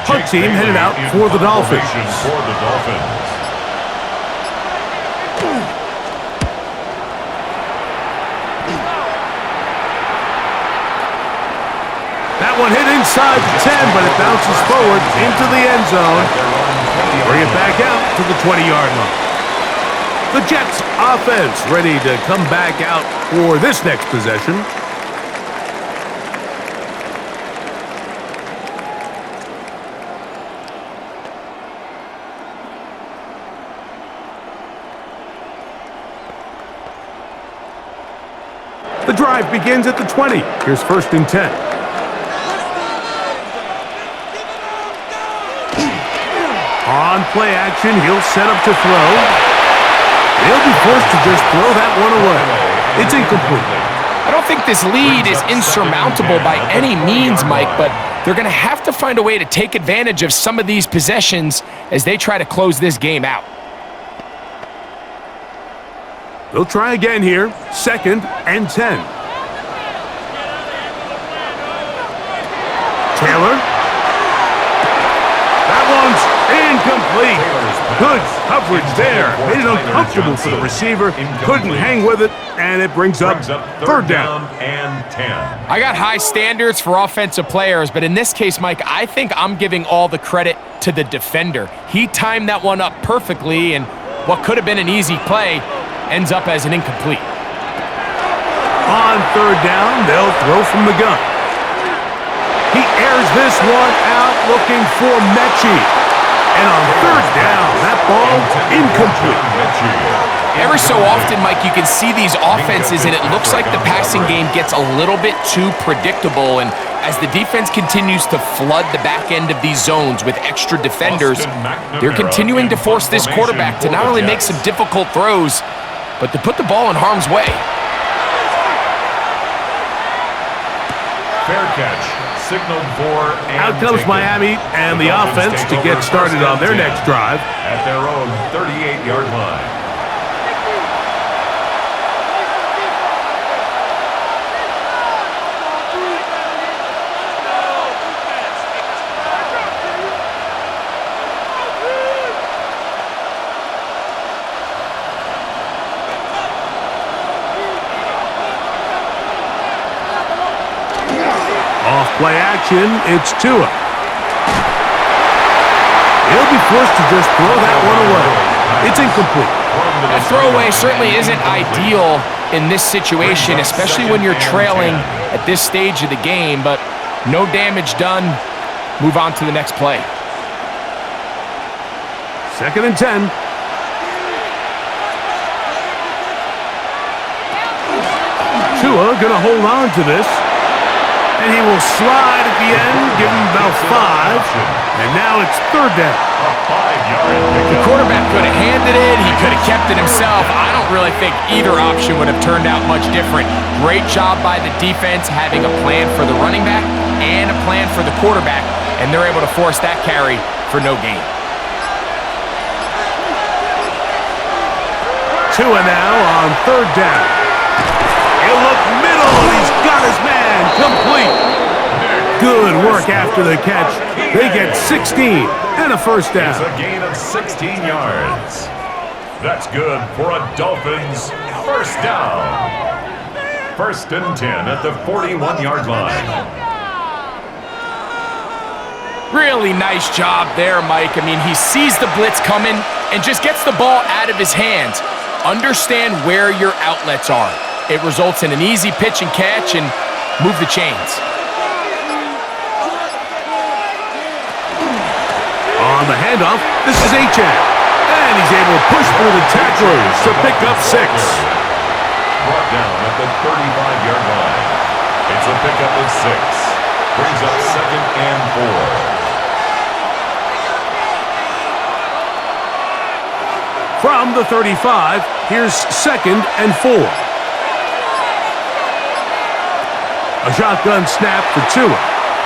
Punt team headed out for the Dolphins. That one hit inside the 10, but it bounces forward into the end zone. Bring it back out to the 20-yard line. The Jets offense ready to come back out for this next possession. The drive begins at the 20. Here's 1st and 10. On play action, he'll set up to throw. He'll be forced to just throw that one away. It's incomplete. I don't think this lead is insurmountable by any means, Mike, but they're going to have to find a way to take advantage of some of these possessions as they try to close this game out. They'll try again here. 2nd and 10. Taylor. That one's incomplete. Good coverage there. Made it uncomfortable for the receiver. Couldn't hang with it, and it brings up 3rd down and 10. I got high standards for offensive players, but in this case, Mike, I think I'm giving all the credit to the defender. He timed that one up perfectly, and what could have been an easy play ends up as an incomplete. On 3rd down, they'll throw from the gun. He airs this one out looking for Mechie. And on 3rd down, that ball incomplete. Every so often, Mike, you can see these offenses, and it looks like the passing game gets a little bit too predictable. And as the defense continues to flood the back end of these zones with extra defenders, they're continuing to force this quarterback to not only make some difficult throws, but to put the ball in harm's way. Fair catch. Signaled for and out comes taken. Miami and the offense to get started on their next drive. At their own 38-yard line. Play action, it's Tua. He'll be forced to just throw that one away. It's incomplete. That throwaway certainly isn't ideal in this situation, especially when you're trailing at this stage of the game, but no damage done. Move on to the next play. 2nd and 10. Tua gonna hold on to this. And he will slide at the end, give him about 5. And now it's 3rd down. The quarterback could have handed it. He could have kept it himself. I don't really think either option would have turned out much different. Great job by the defense having a plan for the running back and a plan for the quarterback, and they're able to force that carry for no gain. Tua now on 3rd down. He'll look middle, and he's got his man. Complete. Good work after the catch. They get 16 and a 1st down. It's a gain of 16 yards. That's good for a Dolphins 1st down. 1st and 10 at the 41-yard line. Really nice job there, Mike. I mean, he sees the blitz coming and just gets the ball out of his hands. Understand where your outlets are. It results in an easy pitch and catch and move the chains. On the handoff, this is Achane. And he's able to push through the tacklers to pick up 6. Brought down at the 35-yard line. It's a pickup of 6. Brings up 2nd and 4. From the 35, here's 2nd and 4. A shotgun snap for Tua.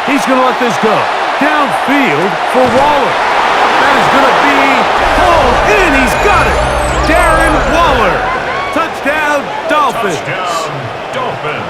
He's going to let this go. Downfield for Waller. That is going to be pulled in. He's got it. Darren Waller. Touchdown, Dolphins. Touchdown, Dolphins.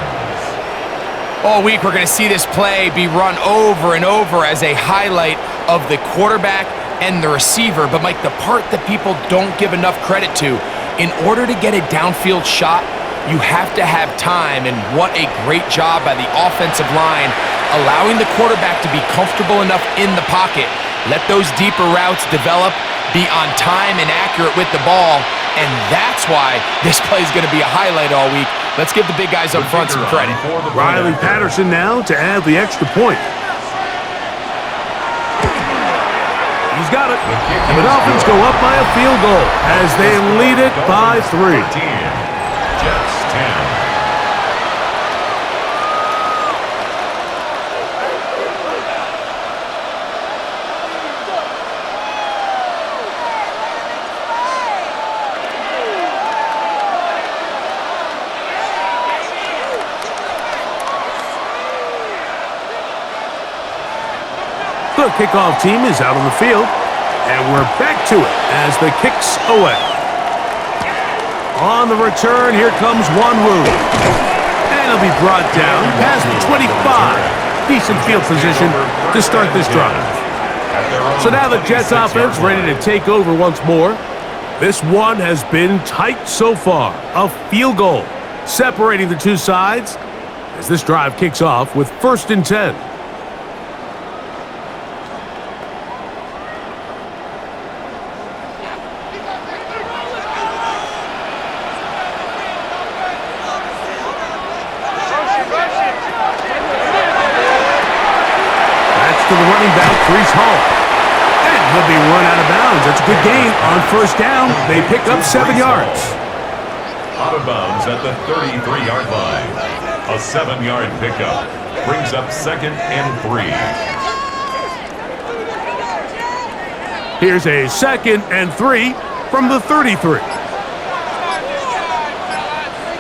All week we're going to see this play be run over and over as a highlight of the quarterback and the receiver. But, Mike, the part that people don't give enough credit to, in order to get a downfield shot, you have to have time, and what a great job by the offensive line, allowing the quarterback to be comfortable enough in the pocket, let those deeper routes develop, be on time and accurate with the ball, and that's why this play is going to be a highlight all week. Let's give the big guys up front some credit. Riley Patterson now to add the extra point. He's got it. And the Dolphins go up by a field goal as they lead it by 3. Jets 10. The kickoff team is out on the field, and we're back to it as the kick's away. On the return, here comes Wanwu. And he'll be brought down past the 25. Decent field position to start this drive. So now the Jets offense ready to take over once more. This one has been tight so far. A field goal separating the two sides as this drive kicks off with 1st and 10. To the running back, Brees Hall. And he'll be run out of bounds. That's a good gain on 1st down. They pick up 7 yards. Out of bounds at the 33-yard line. A 7-yard pickup brings up 2nd and 3. Here's a 2nd and 3 from the 33.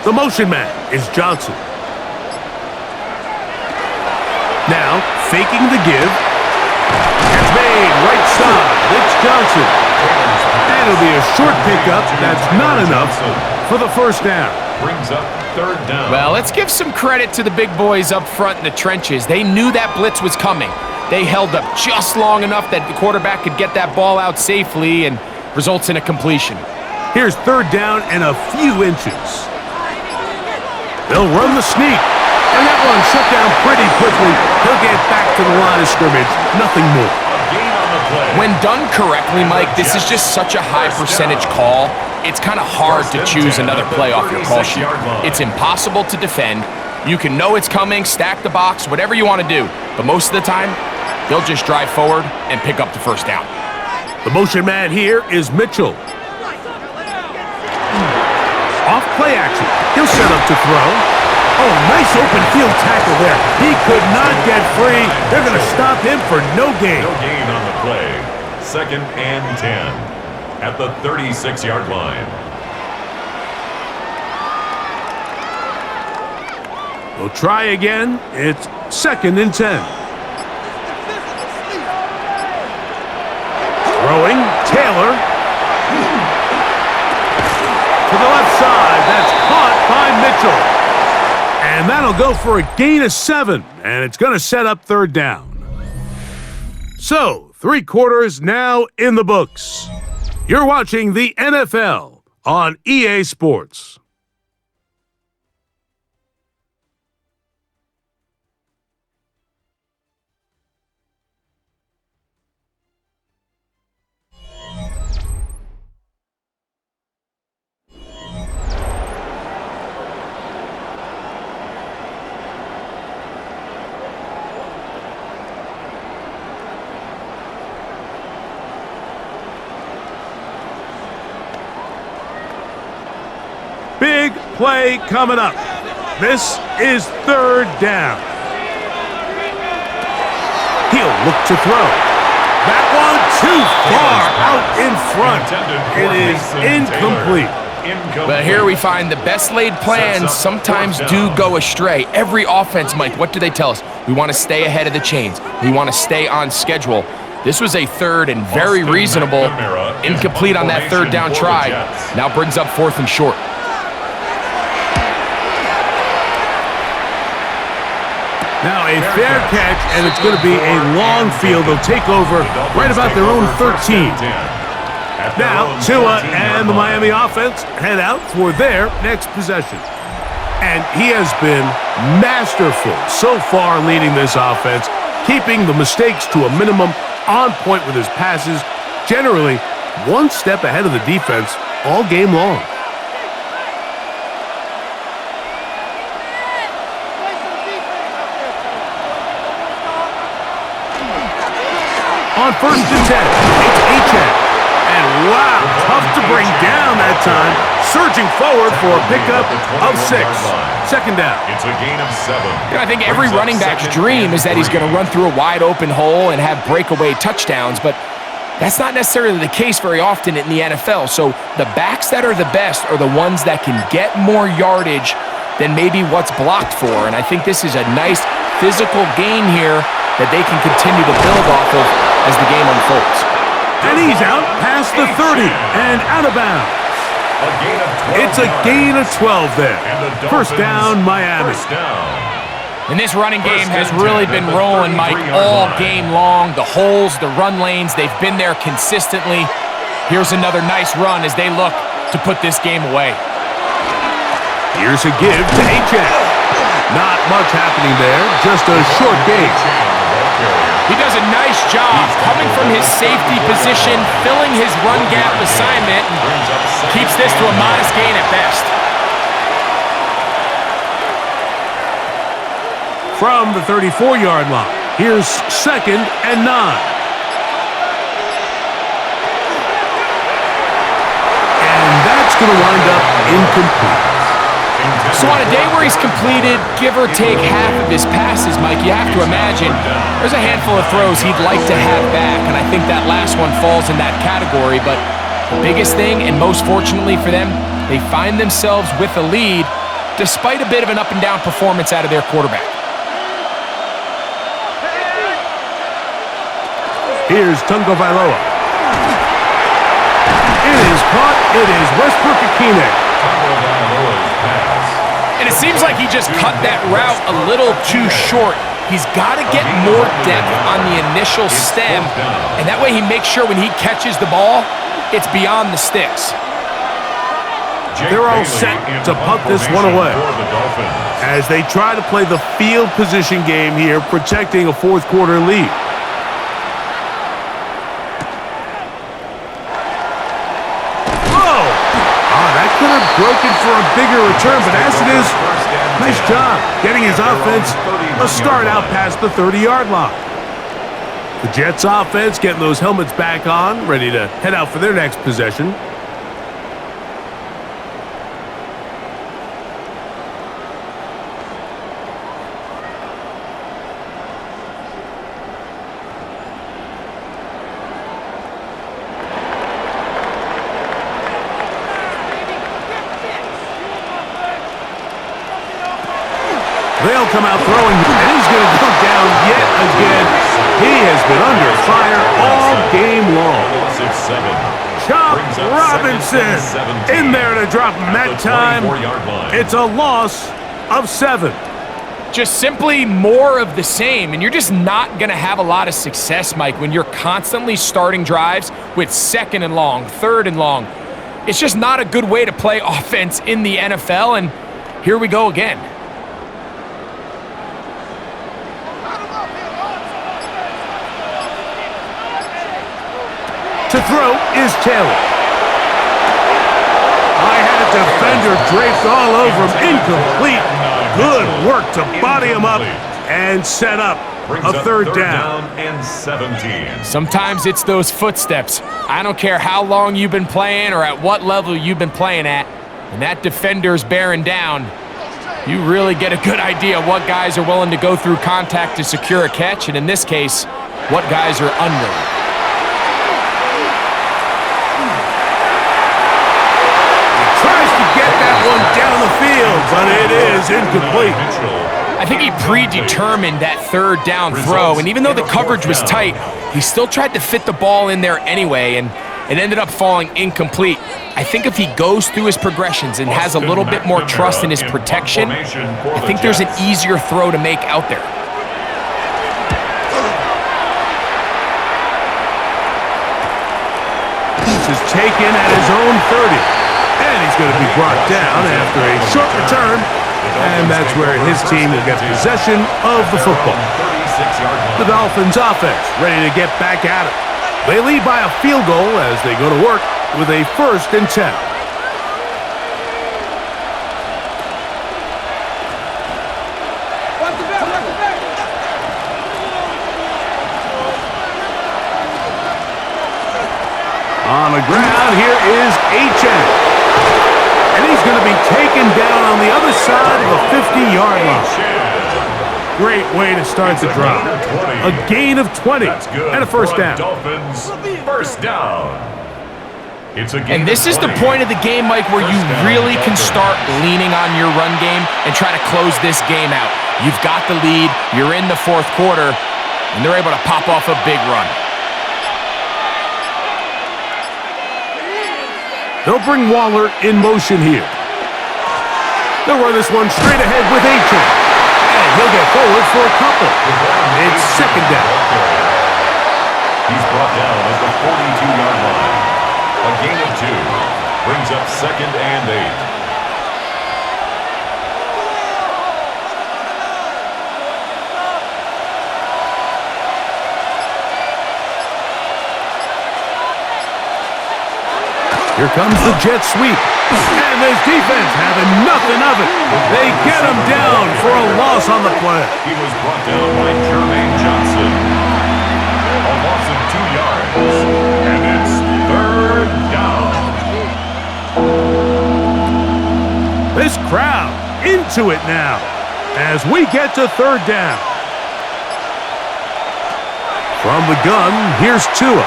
The motion man is Johnson. Now, faking the give. It's made right side. It's Johnson. And it'll be a short pickup. That's not enough for the 1st down. Brings up 3rd down. Well, let's give some credit to the big boys up front in the trenches. They knew that blitz was coming. They held up just long enough that the quarterback could get that ball out safely and results in a completion. Here's 3rd down and a few inches. They'll run the sneak. And that one shut down pretty quickly. He'll get back to the line of scrimmage. Nothing more. When done correctly, Mike, this is just such a high percentage call. It's kind of hard to choose another play off your call sheet. It's impossible to defend. You can know it's coming, stack the box, whatever you want to do. But most of the time, they'll just drive forward and pick up the 1st down. The motion man here is Mitchell. Off play action. He'll set up to throw. Oh, nice open field tackle there. He could not get free. They're going to stop him for no gain. No gain on the play. 2nd and 10 at the 36-yard line. We'll try again. It's 2nd and 10. Throwing, Taylor. To the left side. That's caught by Mitchell. And that'll go for a gain of 7, and it's going to set up 3rd down. So, 3 quarters now in the books. You're watching the NFL on EA Sports. Big play coming up. This is 3rd down. He'll look to throw. That one too far out in front. It is incomplete. Well, here we find the best laid plans sometimes do go astray. Every offense, Mike, what do they tell us? We want to stay ahead of the chains. We want to stay on schedule. This was a 3rd and very reasonable. Incomplete on that 3rd down try. Now brings up 4th and short. Now a fair catch, and it's going to be a long field. They'll take over right about their own 13. Now, Tua and the Miami offense head out for their next possession. And he has been masterful so far leading this offense, keeping the mistakes to a minimum, on point with his passes, generally one step ahead of the defense all game long. On 1st and 10, it's Achane. And wow, tough to bring down that time. Surging forward for a pickup of 6. Second down. It's a gain of 7. I think every running back's dream is that he's going to run through a wide open hole and have breakaway touchdowns, but that's not necessarily the case very often in the NFL. So the backs that are the best are the ones that can get more yardage than maybe what's blocked for. And I think this is a nice physical gain here that they can continue to build off of as the game unfolds. And he's out past the 30 and out of bounds. It's a gain of 12 there. First down, Miami. And this running game has really been rolling, Mike, all game long. The holes, the run lanes, they've been there consistently. Here's another nice run as they look to put this game away. Here's a give to Achane. Not much happening there, just a short gain. He does a nice job coming from his safety position, filling his run gap assignment, and keeps this to a modest gain at best. From the 34-yard line, here's 2nd and 9. And that's going to wind up incomplete. So on a day where he's completed, give or take half of his passes, Mike, you have to imagine there's a handful of throws he'd like to have back, and I think that last one falls in that category. But the biggest thing, and most fortunately for them, they find themselves with a lead despite a bit of an up-and-down performance out of their quarterback. Here's Tungo Vailoa. It is caught. It is Westbrook-Ikhine. And it seems like he just cut that route a little too short. He's got to get more depth on the initial stem, and that way he makes sure when he catches the ball, it's beyond the sticks. They're all set to punt this one away as they try to play the field position game here, protecting a fourth-quarter lead. Could have broken for a bigger return, but as it is, nice job getting his offense a start out past the 30-yard line. The Jets offense getting those helmets back on, ready to head out for their next possession. They'll come out throwing, and he's going to go down yet again. He has been under fire all game long. Chop Robinson in there to drop him that time. It's a loss of 7. Just simply more of the same, and you're just not going to have a lot of success, Mike, when you're constantly starting drives with 2nd and long, 3rd and long. It's just not a good way to play offense in the NFL, and here we go again. To throw is Taylor. I had a defender draped all over him. Incomplete. Good work to body him up and set up a 3rd down. And 17. Sometimes it's those footsteps. I don't care how long you've been playing or at what level you've been playing at. When that defender's bearing down, you really get a good idea what guys are willing to go through contact to secure a catch, and in this case, what guys are unwilling. One down the field, but it is incomplete. I think he predetermined that 3rd down throw, and even though the coverage was tight, he still tried to fit the ball in there anyway, and it ended up falling incomplete. I think if he goes through his progressions and has a little bit more trust in his protection, I think there's an easier throw to make out there. taken at his own 30. And he's going to be brought down after a short return. And that's where his team will get possession of the football. The Dolphins offense ready to get back at it. They lead by a field goal as they go to work with a 1st and 10. On the ground, here is H.N. And he's going to be taken down on the other side of the 50-yard line. Great way to start the drive. A gain of 20 and a 1st down. Dolphins, 1st down. And this is the point of the game, Mike, where you really can start leaning on your run game and try to close this game out. You've got the lead, you're in the 4th quarter, and they're able to pop off a big run. They'll bring Waller in motion here. They'll run this one straight ahead with H.N. And he'll get forward for a couple. It's 2nd down. He's brought down at the 42-yard line. A gain of 2 brings up 2nd and 8. Here comes the jet sweep. And this defense having nothing of it. They get him down for a loss on the play. He was brought down by Jermaine Johnson. A loss of 2 yards. And it's 3rd down. This crowd into it now as we get to 3rd down. From the gun, here's Tua.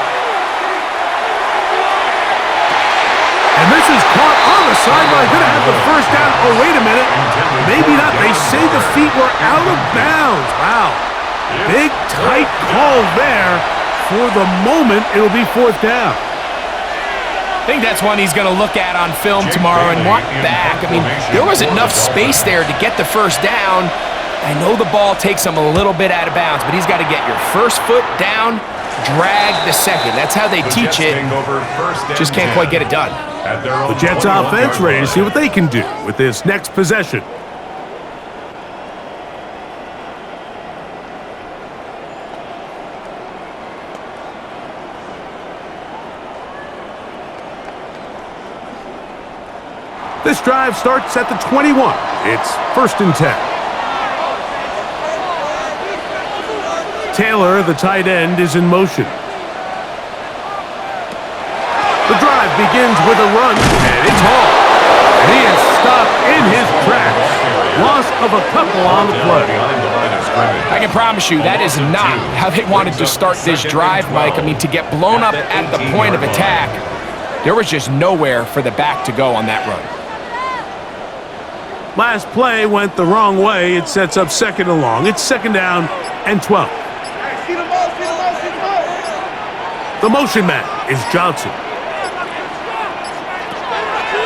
And this is caught on the sideline. Going to have the 1st down. Oh, wait a minute. Maybe not. They say the feet were out of bounds. Wow. Big, tight call there. For the moment, it'll be 4th down. I think that's one he's going to look at on film tomorrow and want back. I mean, there was enough space there to get the 1st down. I know the ball takes him a little bit out of bounds, but he's got to get your 1st foot down, drag the 2nd. That's how they teach it. Just can't quite get it done. The Jets offense ready to see what they can do with this next possession. This drive starts at the 21. It's 1st and 10. Taylor, the tight end, is in motion. The drive begins with a run, and it's hauled. And he is stopped in his tracks. Loss of a couple on the play. I can promise you that is not how they wanted to start this drive, Mike. I mean, to get blown up at the point of attack, there was just nowhere for the back to go on that run. Last play went the wrong way. It sets up 2nd and long. It's 2nd down and 12. The motion man is Johnson.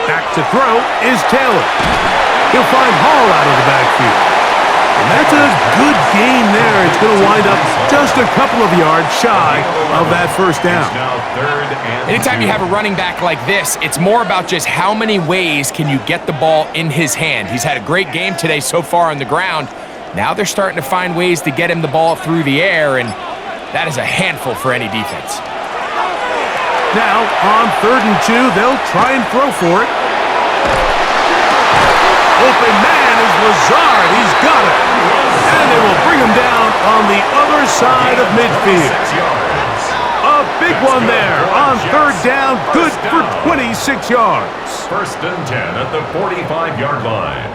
Back to throw is Taylor. He'll find Hall out of the backfield. And that's a good gain there. It's going to wind up just a couple of yards shy of that 1st down. Anytime you have a running back like this, it's more about just how many ways can you get the ball in his hand. He's had a great game today so far on the ground. Now they're starting to find ways to get him the ball through the air, and that is a handful for any defense. Now, on 3rd and 2, they'll try and throw for it. Open man is Lazard. He's got it. And they will bring him down on the other side of midfield. A big one there on 3rd down. Good for 26 yards. 1st and 10 at the 45-yard line.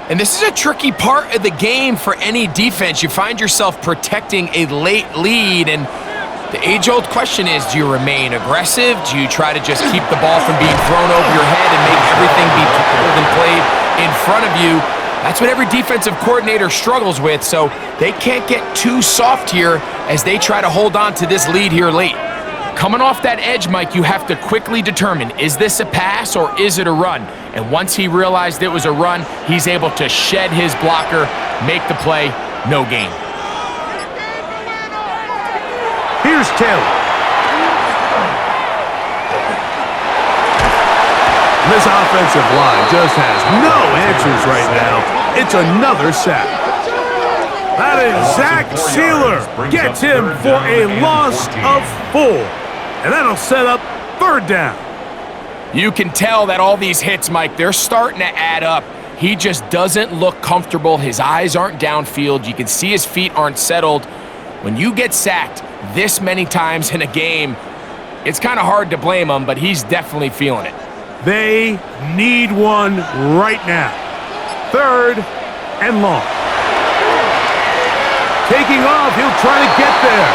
And this is a tricky part of the game for any defense. You find yourself protecting a late lead, and the age-old question is, do you remain aggressive? Do you try to just keep the ball from being thrown over your head and make everything be tackled and played in front of you? That's what every defensive coordinator struggles with, so they can't get too soft here as they try to hold on to this lead here late. Coming off that edge, Mike, you have to quickly determine, is this a pass or is it a run? And once he realized it was a run, he's able to shed his blocker, make the play, no gain. Taylor. This offensive line just has no answers right now. It's another sack. That is Zach Sealer. Gets him for a loss of 4. And that'll set up 3rd down. You can tell that all these hits, Mike, they're starting to add up. He just doesn't look comfortable. His eyes aren't downfield. You can see his feet aren't settled. When you get sacked this many times in a game, it's kind of hard to blame him, but he's definitely feeling it. They need one right now. 3rd and long. Taking off, he'll try to get there.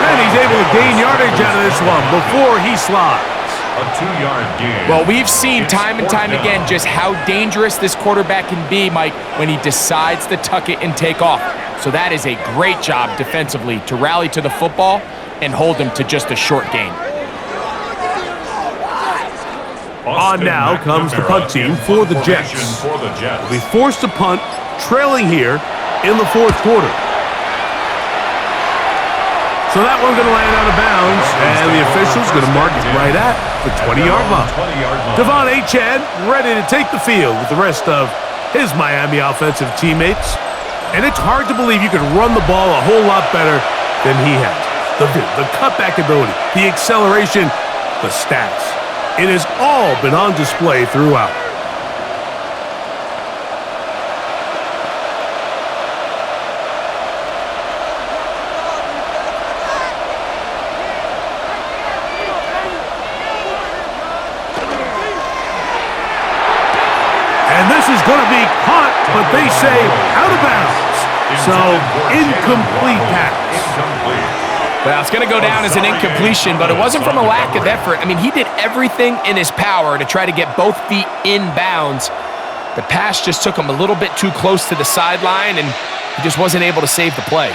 And he's able to gain yardage out of this one before he slides. A 2-yard gain. Well, we've seen time and time again just how dangerous this quarterback can be, Mike, when he decides to tuck it and take off. So that is a great job defensively to rally to the football and hold him to just a short gain. On now comes the punt team for the Jets. We forced to punt, trailing here in the 4th quarter. So that one's going to land out of bounds, and the official's going to mark it right at the 20-yard line. Devon Achane ready to take the field with the rest of his Miami offensive teammates. And it's hard to believe you can run the ball a whole lot better than he has. The cutback ability, the acceleration, the stats. It has all been on display throughout. And this is going to be caught, but they say out of bounds. So, incomplete pass. Well, it's going to go down as an incompletion, but it wasn't from a lack of effort. I mean, he did everything in his power to try to get both feet in bounds. The pass just took him a little bit too close to the sideline, and he just wasn't able to save the play.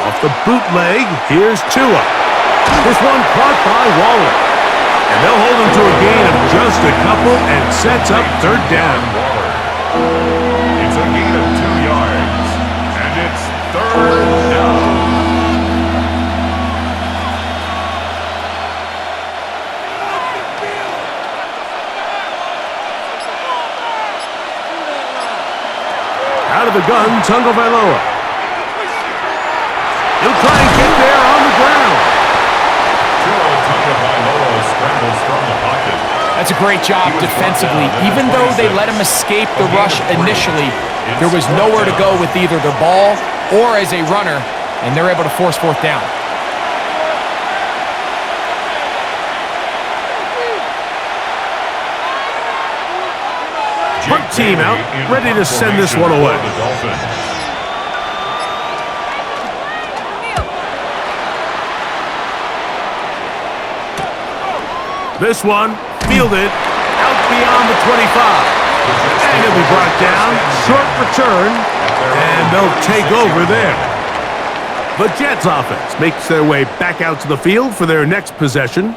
Off the bootleg, here's Tua. This one caught by Waller. And they'll hold him to a gain of just a couple and sets up 3rd down. It's a gain of 2 yards, and it's 3rd down. Out of the gun, Tagovailoa. He'll try and get there on the ground. That's a great job defensively. Even though they let him escape the rush initially, there was nowhere to go with either the ball or as a runner, and they're able to force 4th down. Punt team out, ready to send this one away. This one fielded out beyond the 25. And it'll be brought down, short return, and they'll take over there. The Jets offense makes their way back out to the field for their next possession.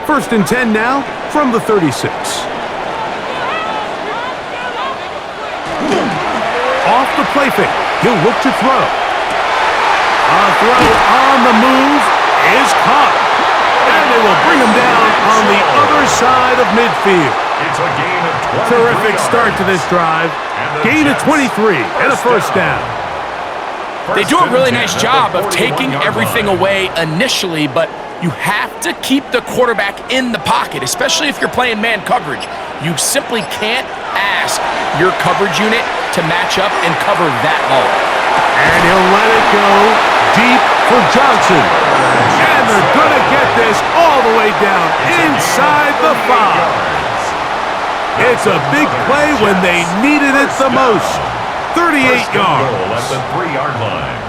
First and 10 now from the 36. Off the play fake. He'll look to throw. A throw on the move is caught. And they will bring him down on the other side of midfield. It's a gain of 23 Terrific yards. start to this drive. Gain of 23 and a 1st down. They do a really nice job of taking everything away initially, but you have to keep the quarterback in the pocket, especially if you're playing man coverage. You simply can't ask your coverage unit to match up and cover that hole. And he'll let it go deep for Johnson. And they're going to get this all the way down inside the 5. It's a big play when they needed it the most. 38 yards. At the 3-yard line.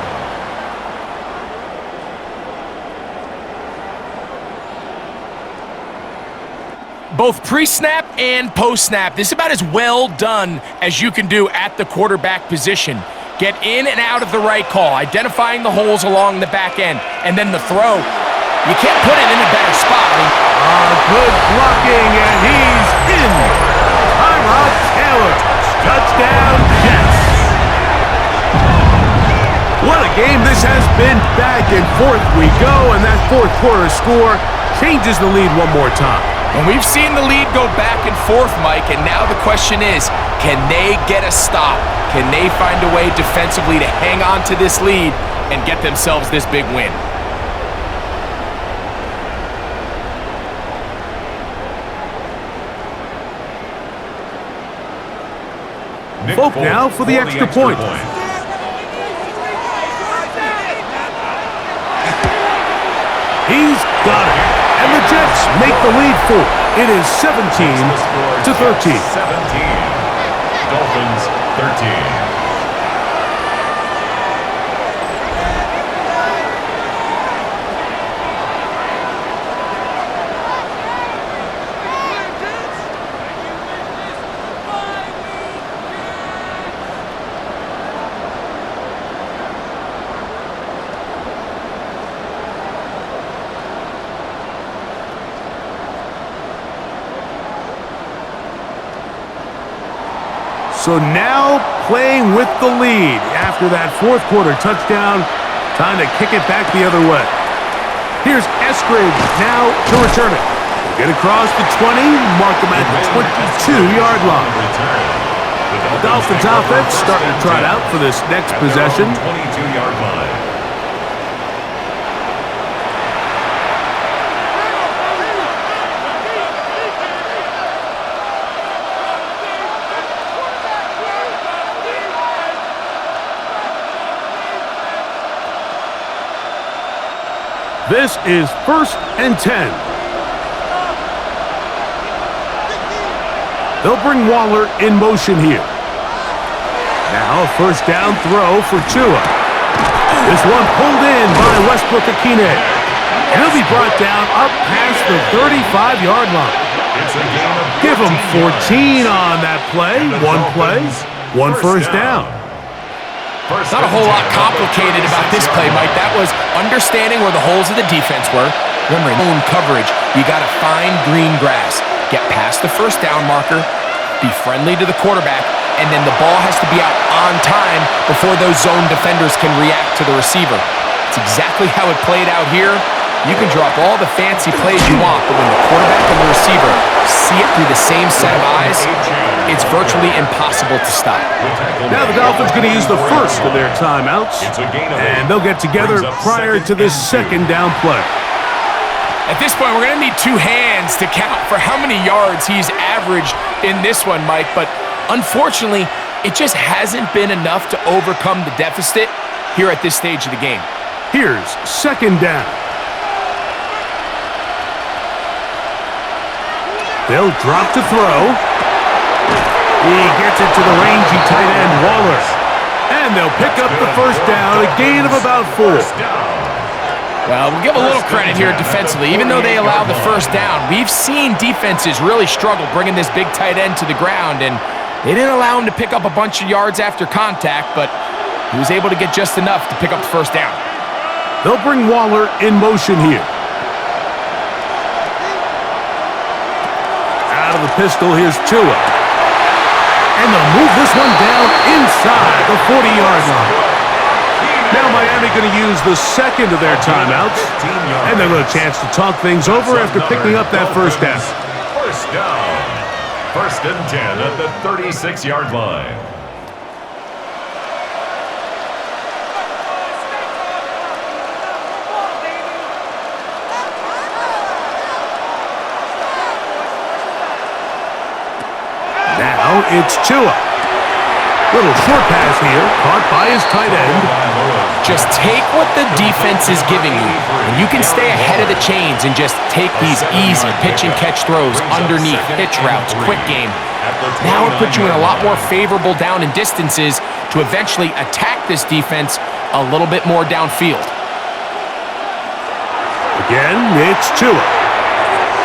Both pre-snap and post-snap, this is about as well done as you can do at the quarterback position. Get in and out of the right call, identifying the holes along the back end, and then the throw. You can't put it in a better spot. Good blocking, and he's in. Tyrod Taylor. Touchdown, Jets. What a game this has been. Back and forth we go, and that fourth quarter score changes the lead one more time. And we've seen the lead go back and forth, Mike, and now the question is, can they get a stop? Can they find a way defensively to hang on to this lead and get themselves this big win? Folk now for the extra point. He's got it. And the Jets make the lead 4. It is 17-13. 17. Dolphins 13. So now playing with the lead after that fourth quarter touchdown. Time to kick it back the other way. Here's Eskridge now to return it. Get across the 20, mark him at the 22-yard line. The Dolphins offense starting to trot out for this next possession. 22-yard line. This is 1st and 10. They'll bring Waller in motion here. Now a first down throw for Tua. This one pulled in by Westbrook-Ikhine. And he'll be brought down up past the 35-yard line. Give him 14 on that play. One play, one first down. Not a whole lot complicated about this play, Mike. That was understanding where the holes of the defense were. Remember, in zone coverage, you got to find green grass. Get past the first down marker, be friendly to the quarterback, and then the ball has to be out on time before those zone defenders can react to the receiver. It's exactly how it played out here. You can drop all the fancy plays you want, but when the quarterback and the receiver see it through the same set of eyes, it's virtually impossible to stop. Now the Dolphins going to use the first of their timeouts, and they'll get together prior to this second down play. At this point, we're going to need two hands to count for how many yards he's averaged in this one, Mike, but unfortunately, it just hasn't been enough to overcome the deficit here at this stage of the game. Here's second down. They'll drop to throw. He gets it to the rangy tight end, Waller. And they'll pick up the first down, a gain of about 4. Well, we'll give a little credit here defensively. Even though they allowed the first down, we've seen defenses really struggle bringing this big tight end to the ground, and they didn't allow him to pick up a bunch of yards after contact, but he was able to get just enough to pick up the first down. They'll bring Waller in motion here. Out of the pistol, here's Tua. And they'll move this one down inside the 40-yard line. Now Miami going to use the second of their timeouts, and they'll get a chance to talk things over after picking up that first down. First down. 1st and 10 at the 36-yard line. Now it's Tua. Little short pass here, caught by his tight end. Just take what the defense is giving you, and you can stay ahead of the chains and just take these easy pitch-and-catch throws underneath, pitch routes, quick game. Now it puts you in a lot more favorable down and distances to eventually attack this defense a little bit more downfield. Again, it's Tua.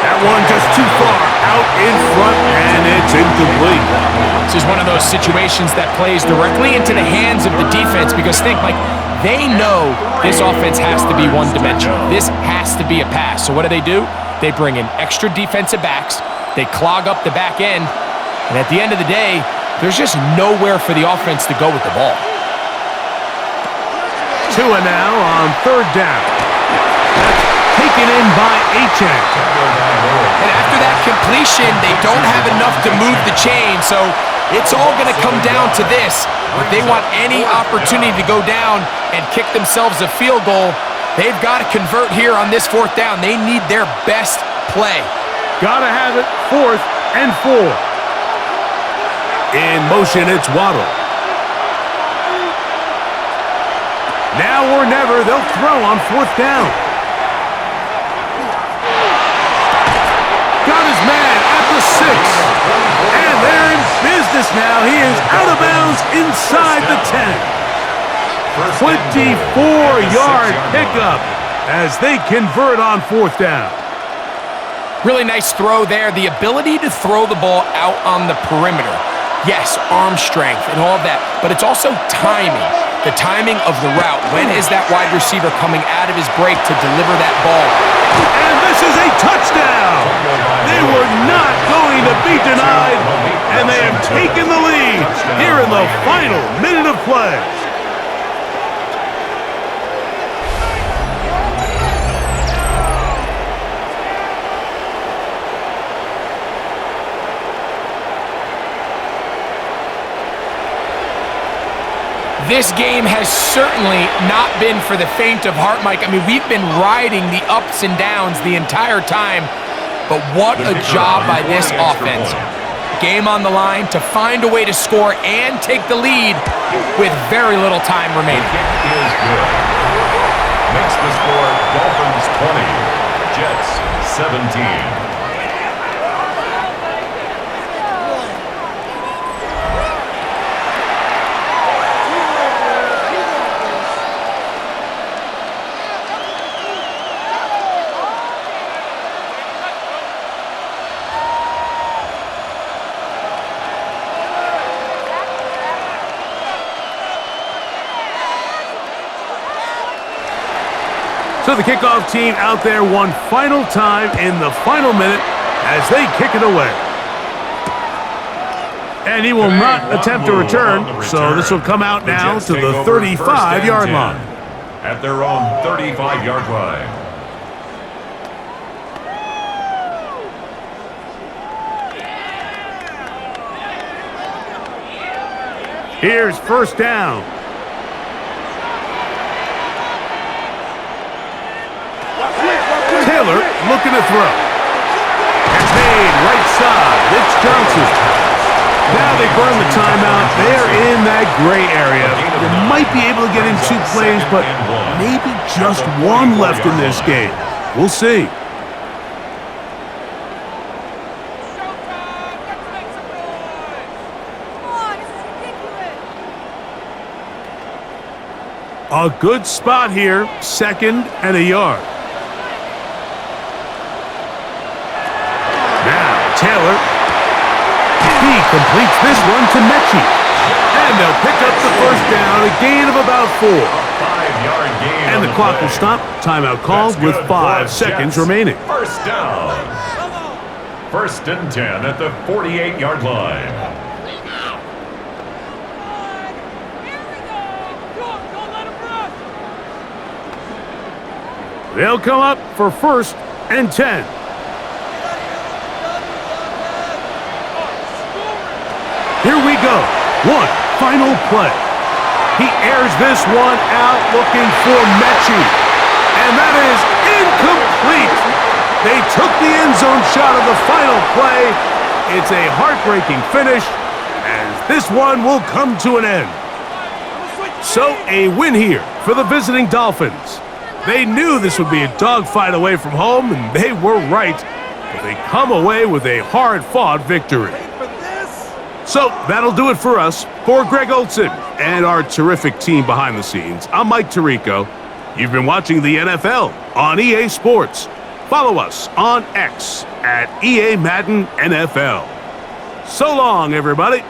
That one just too far out in front, and it's incomplete. This is one of those situations that plays directly into the hands of the defense because think, Mike, they know this offense has to be one-dimensional. This has to be a pass. So what do? They bring in extra defensive backs. They clog up the back end. And at the end of the day, there's just nowhere for the offense to go with the ball. Tua now on third down. That's taken in by Achane. And after that completion, they don't have enough to move the chain, so it's all going to come down to this. If they want any opportunity to go down and kick themselves a field goal, they've got to convert here on this fourth down. They need their best play. Gotta have it, 4th and 4. In motion, it's Waddle. Now or never, they'll throw on 4th down. Got his man at the 6. And they're in business now. He is out of bounds inside the 10. 24-yard pickup as they convert on 4th down. Really nice throw there. The ability to throw the ball out on the perimeter. Yes, arm strength and all of that, but it's also timing. The timing of the route. When is that wide receiver coming out of his break to deliver that ball? And this is a touchdown! They were not going to be denied, and they have taken the lead here in the final minute of play. This game has certainly not been for the faint of heart, Mike. I mean, we've been riding the ups and downs the entire time, but what a job by this offense. Game on the line to find a way to score and take the lead with very little time remaining. Kick is good. Makes the score Dolphins 20, Jets 17. So the kickoff team out there one final time in the final minute as they kick it away. And he will not attempt to return, so this will come out now to the 35-yard line. At their own 35-yard line. Here's first down. Taylor looking to throw. It's made right side. It's Johnson. Now they burn the timeout. They're in that gray area. They might be able to get in 2 plays, but maybe just 1 left in this game. We'll see. A good spot here, 2nd and a yard. Now, Taylor. He completes this one to Mechie. And they'll pick up the first down, a gain of about 4. 5-yard gain. And the clock will stop. Timeout called with 5 seconds remaining. First down. 1st and 10 at the 48-yard line. They'll come up for 1st and 10. Here we go. 1 final play. He airs this one out looking for Mechie. And that is incomplete. They took the end zone shot of the final play. It's a heartbreaking finish, and this one will come to an end. So a win here for the visiting Dolphins. They knew this would be a dogfight away from home, and they were right. But they come away with a hard-fought victory. So that'll do it for us. For Greg Olson and our terrific team behind the scenes, I'm Mike Tirico. You've been watching the NFL on EA Sports. Follow us on X at EA Madden NFL. So long, everybody.